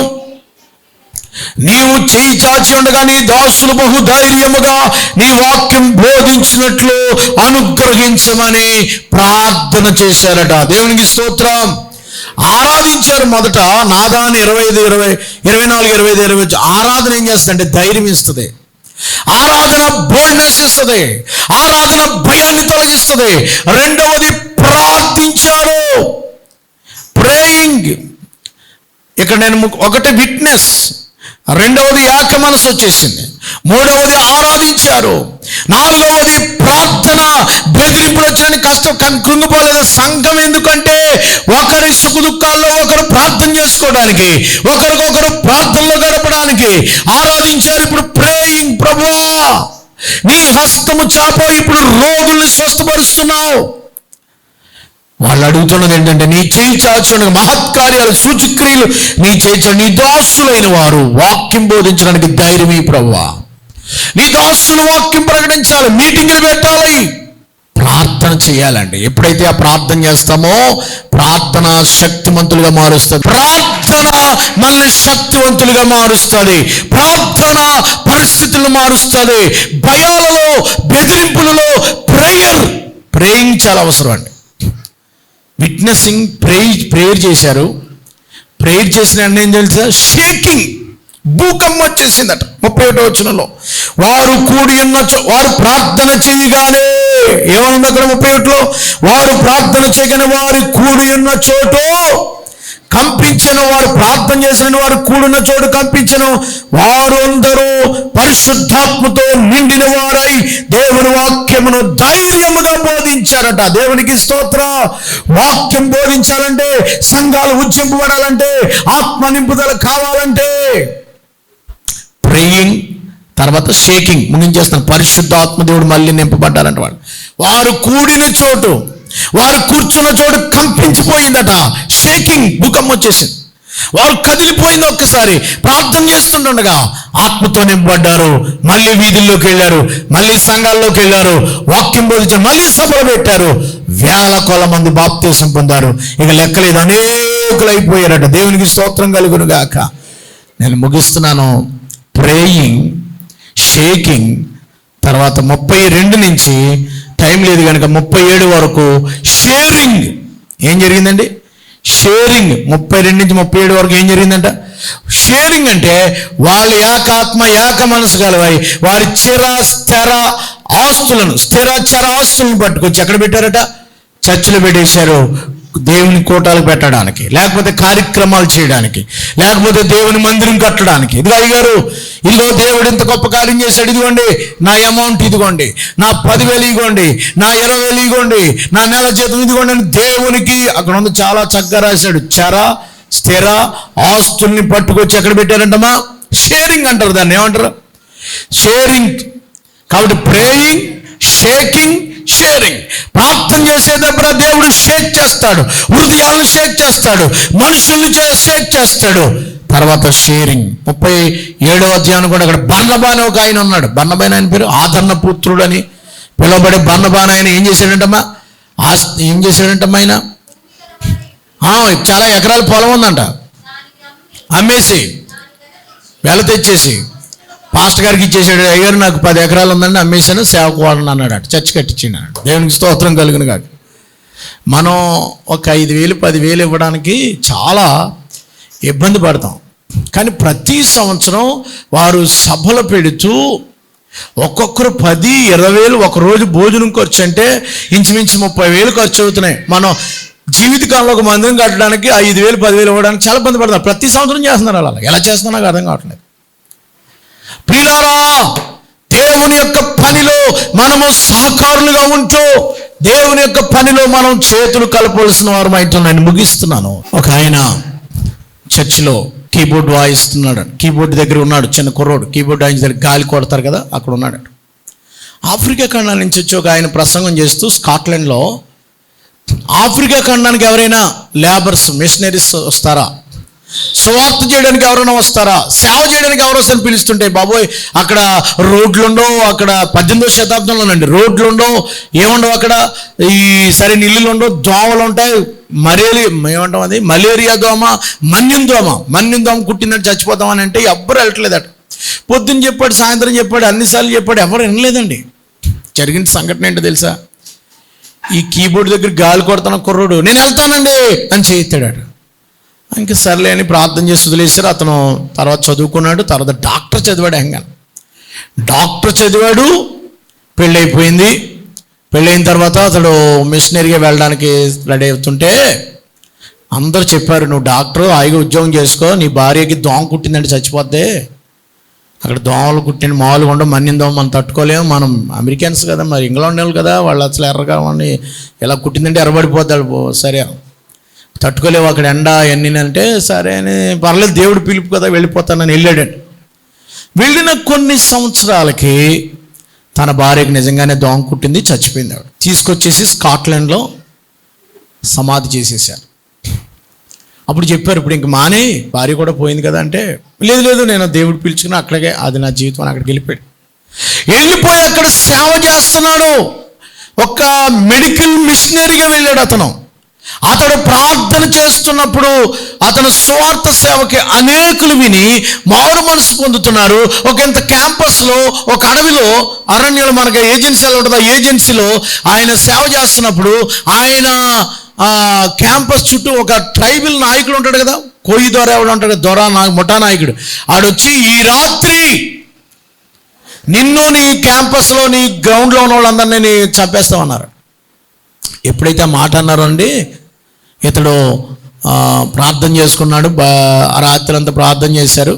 S1: నీవు చేయి చాచి ఉండగా నీ దాసులు బహుధైర్యముగా నీ వాక్యం బోధించినట్లు అనుగ్రహించమని ప్రార్థన చేశారట. దేవునికి స్తోత్రం. ఆరాధించారు. మొదట నాదాన్ని 24 ఆరాధన ఏం చేస్తుందంటే ధైర్యం ఇస్తుంది. ఆరాధన బోల్డ్నెస్ ఇస్తుంది. ఆరాధన భయాన్ని తొలగిస్తుంది. రెండవది ప్రార్థించారు, ప్రేయింగ్. ఇక్కడ నేను ఒకటి విట్నెస్, రెండవది ఏక మనసు వచ్చేసింది, మూడవది ఆరాధించారు, నాలుగవది ప్రార్థన. బెదిరింపులు వచ్చిన కష్టం కృంగిపోలేదు సంఘం. ఎందుకంటే ఒకరి సుఖ దుఃఖాల్లో ఒకరు ప్రార్థన చేసుకోవడానికి, ఒకరికొకరు ప్రార్థనలో గడపడానికి ఆరాధించారు. ఇప్పుడు ప్రేయింగ్. ప్రభువా నీ హస్తము చాపో, ఇప్పుడు రోగుల్ని స్వస్థపరుస్తున్నావు. వాళ్ళు అడుగుతున్నది ఏంటంటే నీ చేయి చాచుండగా మహత్కార్యాలు సూచక్రియలు నీ చేయి, నీ దాసులైన వారు వాక్యం బోధించడానికి ధైర్యమే ప్రభువా. నీ దాసులు వాక్యం ప్రకటించాలి, మీటింగులు పెట్టాలి, ప్రార్థన చేయాలండి. ఎప్పుడైతే ఆ ప్రార్థన చేస్తామో ప్రార్థన శక్తివంతులుగా మారుస్తుంది. ప్రార్థన మనల్ని శక్తివంతులుగా మారుస్తుంది. ప్రార్థన పరిస్థితులను మారుస్తుంది. భయాలలో, బెదిరింపులలో ప్రేయింగ్ చాలా అవసరం అండి. విట్నెసింగ్, ప్రేయర్ చేశారు. ప్రేయర్ చేసిన ఏం తెలుసా? షేకింగ్, భూకంపం వచ్చేసిందట. 31వ వచనంలో వారు కూడి ఉన్న వారు ప్రార్థన చేయగానే ఏమనుంది అక్కడ 31లో? వారు ప్రార్థన చేయగానే వారు కూడి ఉన్న చోటు కంపించను. వారు ప్రార్థన చేసిన వారు కూడిన చోటు కంపించను. వారు అందరూ పరిశుద్ధాత్మతో నిండిన వారై దేవుని వాక్యమును ధైర్యముగా బోధించారట. దేవునికి స్తోత్రం. వాక్యం బోధించాలంటే, సంఘాలు ఉజ్జింపబడాలంటే, ఆత్మ నింపుదల కావాలంటే ప్రేయింగ్, తర్వాత షేకింగ్ ముగించేస్తాను. పరిశుద్ధాత్మ దేవుడు మళ్ళీ నింపబడ్డారంట. వారు కూడిన చోటు, వారు కూర్చున్న చోటు కంపించిపోయిందట. షేకింగ్, భూకంపం వచ్చేసింది. వారు కదిలిపోయింది. ఒక్కసారి ప్రార్థన చేస్తుండగా ఆత్మతో నింపబడ్డారు. మళ్ళీ వీధుల్లోకి వెళ్ళారు, మళ్ళీ సంఘాల్లోకి వెళ్ళారు, వాక్యం బోధించారు, మళ్ళీ సభలు పెట్టారు. వేల కొల మంది బాప్తీసం పొందారు. ఇక లెక్కలేదు, అనేకులు అయిపోయారట. దేవునికి స్తోత్రం కలుగును గాక. నేను ముగిస్తున్నాను. ప్రేయింగ్, షేకింగ్, తర్వాత 32 నుంచి టైం లేదు కనుక 37 వరకు షేరింగ్. ఏం జరిగిందండి? షేరింగ్. 32 నుంచి 37 వరకు ఏం జరిగిందంట? షేరింగ్ అంటే వాళ్ళు ఏకాత్మ ఏక మనసు గలవై వారి స్థిర చర ఆస్తులను పట్టుకొచ్చి ఎక్కడ పెట్టారట? చర్చిలో పెట్టేశారు. దేవుని కోటాలు పెట్టడానికి, లేకపోతే కార్యక్రమాలు చేయడానికి, లేకపోతే దేవుని మందిరం కట్టడానికి. ఇదిగో అయ్యారు, ఇదిగో దేవుడు ఇంత గొప్ప కార్యం చేశాడు, ఇదిగోండి నా అమౌంట్, ఇదిగోండి నా 10,000 ఇదిగోండి, నా 20,000 ఇదిగోండి, నా నెల జీతం ఇదిగోండి అని దేవునికి అక్కడ ఉంది. చాలా చక్కగా రాశాడు. స్థిర ఆస్తుల్ని పట్టుకొచ్చి ఎక్కడ పెట్టారంటమ్మా? షేరింగ్ అంటారు దాన్ని. ఏమంటారు? షేరింగ్. కాబట్టి ప్రేయింగ్, షేకింగ్, షేరింగ్. ప్రార్థన చేసేటప్పుడు దేవుడు షేక్ చేస్తాడు, హృదయాలను షేక్ చేస్తాడు, మనుషుల్ని షేక్ చేస్తాడు. తర్వాత షేరింగ్. 37వ అధ్యాయం కూడా అక్కడ బర్నబా అని ఒక ఆయన ఉన్నాడు. బర్నబా ఆయన పేరు ఆదరణ పుత్రుడు అని పిలువబడే బర్నబా ఆయన ఏం చేశాడంటమ్మా? ఏం చేశాడంటమ్మా? ఆయన చాలా ఎకరాల పొలం ఉందంట, అమ్మేసి వెల తెచ్చేసి పాస్టర్ గారికి ఇచ్చేసాడు. అయ్యారు నాకు 10 ఎకరాలు ఉందండి, అమ్మేశాను, సేవకు వాడను అన్నాడు. చర్చి కట్టించినాడు. దేవునికి స్తోత్రం కలుగును కాదు. మనం ఒక 5,000 10,000 ఇవ్వడానికి చాలా ఇబ్బంది పడతాం. కానీ ప్రతి సంవత్సరం వారు సభలు పెడుతూ ఒక్కొక్కరు 10,000-20,000 ఒక రోజు భోజనం ఖర్చు అంటే ఇంచుమించు 30,000 ఖర్చు అవుతున్నాయి. మనం జీవితకాలంలో ఒక మందిరం కట్టడానికి 5,000 10,000 ఇవ్వడానికి చాలా ఇబ్బంది పడతాం. ప్రతి సంవత్సరం చేస్తున్నారు. అలా ఎలా చేస్తున్నా నాకు అర్థం కావట్లేదు. ప్రియులారా, దేవుని యొక్క పనిలో మనము సహకారులుగా ఉంటూ దేవుని యొక్క పనిలో మనం చేతులు కలపవలసిన వారు అవుతున్నాను. ముగిస్తున్నాను. ఒక ఆయన చర్చిలో కీబోర్డ్ వాయిస్తున్నాడు. కీబోర్డ్ దగ్గర ఉన్నాడు చిన్న కుర్రోడు. కీబోర్డ్ ఆయన దగ్గర గాలి కొడతారు కదా, అక్కడ ఉన్నాడు. ఆఫ్రికా ఖండం నుంచి వచ్చి ఒక ఆయన ప్రసంగం చేస్తూ స్కాట్లాండ్లో ఆఫ్రికా ఖండానికి ఎవరైనా లేబర్స్ మిషనరీస్ వస్తారా సువార్త చేయడానికి ఎవరైనా వస్తారా? సేవ చేయడానికి ఎవరు వస్తారని పిలుస్తుంటే, బాబోయ్ అక్కడ రోడ్లు ఉండవు, అక్కడ 18వ శతాబ్దంలోనండి రోడ్లు ఉండవు, ఏముండవు అక్కడ, ఈ సరైన ఇల్లులు ఉండవు, దోమలు ఉంటాయి, ఏమంటాం అది మలేరియా దోమ, మన్యం దోమ కుట్టిందంటే చచ్చిపోతామని అంటే ఎవ్వరు వెళ్ళట్లేదట. పొద్దున్న చెప్పాడు, సాయంత్రం చెప్పాడు, అన్నిసార్లు చెప్పాడు, ఎవరు వినలేదండి. జరిగిన సంఘటన ఏంటో తెలుసా? ఈ కీబోర్డ్ దగ్గర గాలి కొడుతున్న కుర్రోడు నేను వెళ్తానండి అని చేయిస్తాడు. ఇంకా సర్లే అని ప్రార్థన చేసి వదిలేశారు. అతను తర్వాత చదువుకున్నాడు, తర్వాత డాక్టర్ చదివాడు. డాక్టర్ చదివాడు, పెళ్ళైపోయింది. పెళ్ళైన తర్వాత అతడు మిషనరీగా వెళ్ళడానికి రెడీ అవుతుంటే అందరూ చెప్పారు, నువ్వు డాక్టర్ హాయిగా ఉద్యోగం చేసుకో, నీ భార్యకి దోమ కుట్టిందంటే చచ్చిపోద్ది, అక్కడ దోమలు కుట్టిన మామూలుగా ఉండవు, మన్యం దోమ మనం తట్టుకోలేము, మనం అమెరికన్స్ కదా, మరి ఇంగ్లాండ్ వాళ్ళు కదా, వాళ్ళు అసలు ఎర్రగా అని ఎలా కుట్టిందంటే ఎర్రబడిపోతాడు, సరే తట్టుకోలేవు అక్కడ ఎండ ఎన్ని అంటే, సరే అని పర్లేదు దేవుడు పిలుపు కదా వెళ్ళిపోతానని వెళ్ళాడండి. వెళ్ళిన కొన్ని సంవత్సరాలకి తన భార్యకి నిజంగానే దోమ కుట్టింది, చచ్చిపోయింది. ఆవిడ తీసుకొచ్చేసి స్కాట్లాండ్లో సమాధి చేసేసారు. అప్పుడు చెప్పారు, ఇప్పుడు ఇంక మానే, భార్య కూడా పోయింది కదా అంటే, లేదు నేను దేవుడు పిలుచుకుని అక్కడికే, అది నా జీవితం, అక్కడికి వెళ్ళిపోయి అక్కడ సేవ చేస్తున్నాడు. ఒక మెడికల్ మిషనరీగా వెళ్ళాడు అతడు ప్రార్థన చేస్తున్నప్పుడు అతను సువార్త సేవకి అనేకులు విని మారు మనసు పొందుతున్నారు. ఒక ఇంత క్యాంపస్లో, ఒక అడవిలో, అరణ్యంలో మనకి ఏజెన్సీ ఎలా ఉంటుంది, ఆ ఏజెన్సీలో ఆయన సేవ చేస్తున్నప్పుడు ఆయన క్యాంపస్ చుట్టూ ఒక ట్రైబల్ నాయకుడు ఉంటాడు కదా, కోయి దొర ఎవడు ఉంటాడు, ముఠా నాయకుడు, ఆడొచ్చి ఈ రాత్రి నిన్ను నీ క్యాంపస్లో నీ గ్రౌండ్లో ఉన్న వాళ్ళందరినీ చంపేస్తామన్నారు. ఎప్పుడైతే ఆ మాట అన్నారో అండి, ఇతడు ప్రార్థన చేసుకున్నాడు. రాత్రి అంతా ప్రార్థన చేశారు,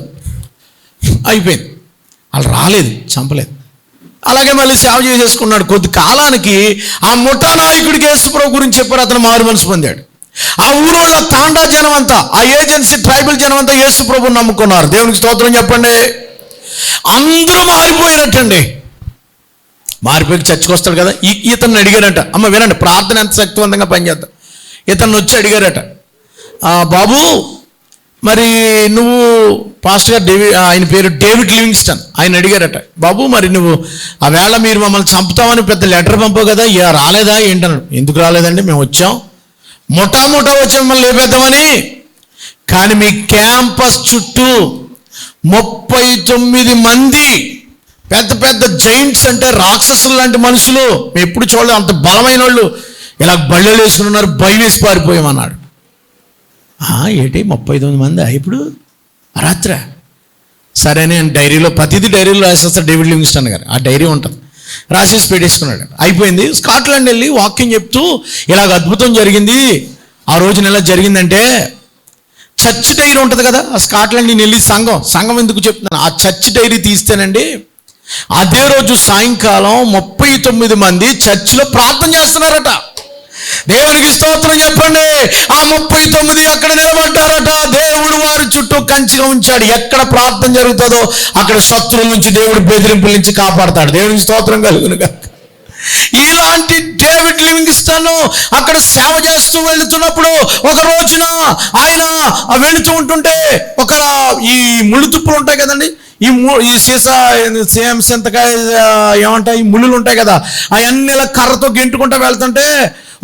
S1: అయిపోయింది. వాళ్ళు రాలేదు, చంపలేదు. అలాగే మళ్ళీ సేవ చేసేసుకున్నాడు. కొద్ది కాలానికి ఆ ముఠా నాయకుడికి యేసుప్రభు గురించి చెప్పారు, అతను మారు మనసు పొందాడు. ఆ ఊరోళ్ళ తాండా జనం అంతా, ఆ ఏజెన్సీ ట్రైబల్ జనం అంతా యేసుప్రభుని నమ్ముకున్నారు. దేవునికి స్తోత్రం చెప్పండి. అందరూ మారిపోయినట్టండి. మారిపోయి చర్చకు వస్తాడు కదా, ఇతన్ని అడిగారట, అమ్మ వినండి, ప్రార్థన ఎంత శక్తివంతంగా పనిచేద్దాం. ఇతన్ని వచ్చి అడిగారట, బాబు మరి నువ్వు పాస్టర్ గారు ఆయన పేరు డేవిడ్ లివింగ్స్టన్, ఆయన అడిగారట, బాబు మరి నువ్వు ఆ వేళ మీరు మమ్మల్ని చంపుతామని పెద్ద లెటర్ పంపావు కదా, రాలేదా ఏంటన్నాడు. ఎందుకు రాలేదండి, మేము వచ్చాం, ముఠా వచ్చి మిమ్మల్ని లేపేద్దామని, కానీ మీ క్యాంపస్ చుట్టూ 39 మంది పెద్ద పెద్ద జైంట్స్, అంటే రాక్షసులు లాంటి మనుషులు, మేము ఎప్పుడు చూడలేదు, అంత బలమైన వాళ్ళు ఇలా బళ్ళలు వేసుకుని ఉన్నారు, భయం వేసి పారిపోయామన్నాడు. ఏంటి 39 మంది ఇప్పుడు రాత్రి? సరే నేను డైరీలో, ప్రతిదీ డైరీలో రాసేస్తాడు డేవిడ్ లివింగ్స్టన్ గారు, ఆ డైరీ ఉంటుంది, రాసేసి పెట్టేసుకున్నాడు. అయిపోయింది. స్కాట్లాండ్ వెళ్ళి వాక్యం చెప్తూ ఇలాగ అద్భుతం జరిగింది, ఆ రోజున ఎలా జరిగిందంటే, చర్చ్ డైరీ ఉంటుంది కదా, ఆ స్కాట్లాండ్ నేను వెళ్ళి సంఘం ఎందుకు చెప్తున్నాను, ఆ చర్చ్ డైరీ తీస్తేనండి, అదే రోజు సాయంకాలం 39 మంది చర్చిలో ప్రార్థన చేస్తున్నారట. దేవునికి స్తోత్రం చెప్పండి. ఆ 39 అక్కడ నిలబడ్డారట. దేవుడు వారి చుట్టూ కంచిగా ఉంచాడు. ఎక్కడ ప్రార్థన జరుగుతుందో అక్కడ శత్రువుల నుంచి, దేవుడు బెదిరింపుల నుంచి కాపాడతాడు. దేవునికి స్తోత్రం కలుగునుగా. ఇలాంటి డేవిడ్ లివింగ్స్టన్ అక్కడ సేవ చేస్తూ వెళుతున్నప్పుడు ఒక రోజున ఆయన వెళుతూ ఉంటుంటే, ఒక ఈ ముళ్ళు తుప్పులు ఉంటాయి కదండి, ఈ సీసా సింతకాయ ఏమంటాయి, ఈ ముళ్ళులు ఉంటాయి కదా, అవన్నీ ఇలా కర్రతో గెంటుకుంటూ వెళ్తుంటే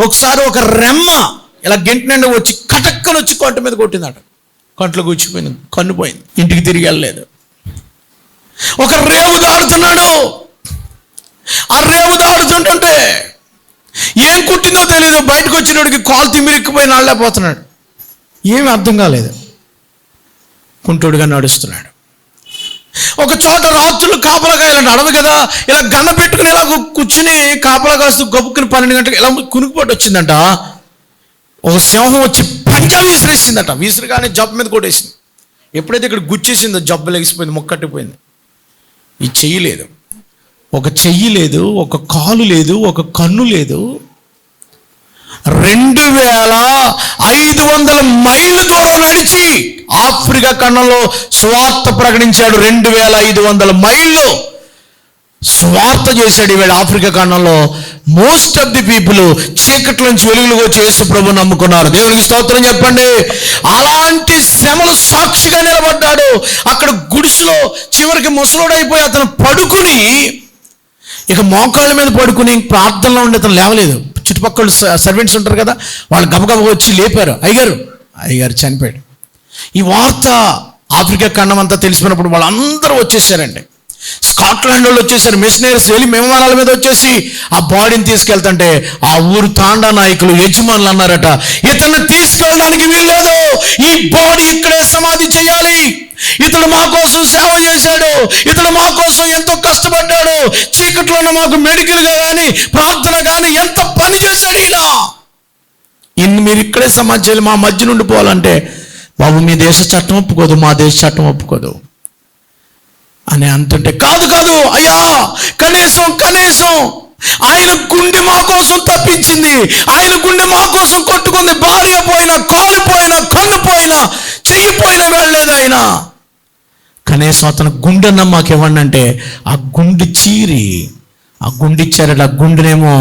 S1: ఒకసారి ఒక రెమ్మ ఇలా గెంటినండి వచ్చి కటక్కని వచ్చి కంట మీద కొట్టిందట. కంట్లో కూర్చిపోయింది, కన్ను పోయింది, ఇంటికి తిరిగి వెళ్ళలేదు. ఒక రేవు దాడుతున్నాడు. ఆ రేవు దాడుతుంటుంటే ఏం కుట్టిందో తెలియదు, బయటకు వచ్చినోడికి కాలు తిమ్మిరిక్కిపోయి నాళ్ళపోతున్నాడు. ఏమి అర్థం కాలేదు, కుంటోడుగా నడుస్తున్నాడు. ఒక చోట రాత్రులు కాపలా కాయాలంటే అడవి కదా, ఇలా గన్న పెట్టుకుని ఇలా కూర్చుని కాపలా కాస్తూ గబుక్కుని 12 గంటలకు ఇలా కునుకుపాటు వచ్చిందంట. ఒక సింహం వచ్చి పంజా విసిరేసిందట. విసిరిగానే జబ్బు మీద కొట్టేసింది. ఎప్పుడైతే ఇక్కడ గుచ్చేసిందో జబ్బు లెగిసిపోయింది, ముక్కట్టిపోయింది. ఈ చెయ్యి లేదు, ఒక చెయ్యి లేదు, ఒక కాలు లేదు, ఒక కన్ను లేదు. 2500 మైళ్ళు దూరం నడిచి ఆఫ్రికా ఖండంలో సువార్త ప్రకటించాడు. 2500 మైళ్ళు స్వార్థ చేశాడు. ఈవేళ ఆఫ్రికా ఖండంలో మోస్ట్ ఆఫ్ ది పీపుల్ చీకట్ల నుంచి వెలుగులుగా వచ్చి యేసు ప్రభు నమ్ముకున్నారు. దేవునికి స్తోత్రం చెప్పండి. అలాంటి శ్రమలు సాక్షిగా నిలబడ్డాడు. అక్కడ గుడిసెలో చివరికి ముసలోడైపోయి అతను పడుకుని, ఇక మోకాళ్ళ మీద పడుకుని ప్రార్థనలో ఉండి అతను లేవలేదు. చుట్టుపక్కల సర్వెంట్స్ ఉంటారు కదా, వాళ్ళు గబగబ వచ్చి లేపారు. అయ్యగారు చనిపోయాడు. ఈ వార్త ఆఫ్రికా ఖండం అంతా తెలిసిపోయినప్పుడు వాళ్ళందరూ వచ్చేసారండి. స్కాట్లాండ్ వాళ్ళు వచ్చేసారు. మిషనరీస్ వెళ్ళి విమానాల మీద వచ్చేసి ఆ బాడీని తీసుకెళ్తుంటే ఆ ఊరు తాండా నాయకులు, యజమానులు అన్నారట, ఇతన్ని తీసుకెళ్ళడానికి వీల్లేదు, ఈ బాడీ ఇక్కడే సమాధి చేయాలి. ఇతడు మా కోసం సేవ చేశాడు, ఇతడు మా కోసం ఎంతో కష్టపడ్డాడు, చీకట్లోనే మాకు మెడికల్గా కానీ ప్రార్థన కానీ ఎంత పని చేశాడు ఈయన. ఇన్ని మీరు ఇక్కడే సమాధి చేయాలి, మా మధ్య నుండి పోవాలంటే, బాబు మీ దేశ చట్టం ఒప్పుకోదు, మా దేశ చట్టం ఒప్పుకోదు అని అంటుంటే, కాదు అయ్యా, కనీసం ఆయన గుండె మా కోసం తప్పించింది, ఆయన గుండె మా కోసం కొట్టుకుంది. భార్య పోయినా, కాలు పోయినా, కన్ను పోయినా, చెయ్యి పోయినా వెళ్ళలేదు ఆయన. కనీసం అతను గుండెన్న మాకు ఇవ్వండి అంటే ఆ గుండె చీరి ఆ గుండె ఇచ్చారట. ఆ గుండెనేమో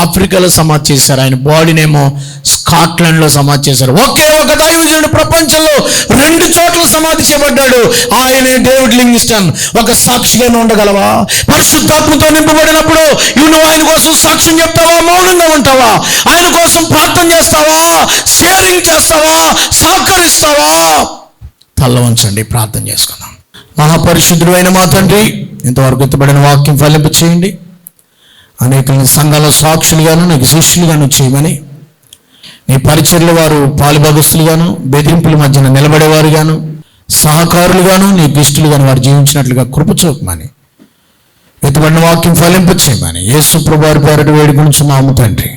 S1: ఆఫ్రికాలో సమాధి చేశారు, ఆయన బాడీనేమో స్కాట్లాండ్లో సమాధి చేశారు. ఒకే ఒక దైవజనుడు ప్రపంచంలో 2 చోట్ల సమాధి చేయబడ్డాడు. ఆయనే డేవిడ్ లివింగ్స్టన్. ఒక సాక్షిగానే ఉండగలవా? పరిశుద్ధాత్మతో నింపబడినప్పుడు నువ్వు ఆయన కోసం సాక్ష్యం చెప్తావా? మౌనంగా ఉంటావా? ఆయన కోసం ప్రార్థన చేస్తావా? షేరింగ్ చేస్తావా? సహకరిస్తావా? తల్ల వంచండి, ప్రార్థన చేసుకుందాం. మహాపరిశుద్ధుడు అయిన మా తండ్రి, ఇంతవరకు ఎత్తబడిన వాక్యం ఫలింప చేయండి. అనేక సంఘాల సాక్షులుగాను, నీకు శిష్యులుగాను చేయమని, నీ పరిచర్ల వారు పాలుభాగస్తులుగాను, బెదిరింపుల మధ్యన నిలబడేవారుగాను, సహకారులుగాను, నీకు ఇష్టలుగాను వారు జీవించినట్లుగా కృప చూపమని, ఎత్తబడిన వాక్యం ఫలింప చేయమని యేసు ప్రభువు వారి పేరట వేడుకొనుచున్నాము తండ్రి.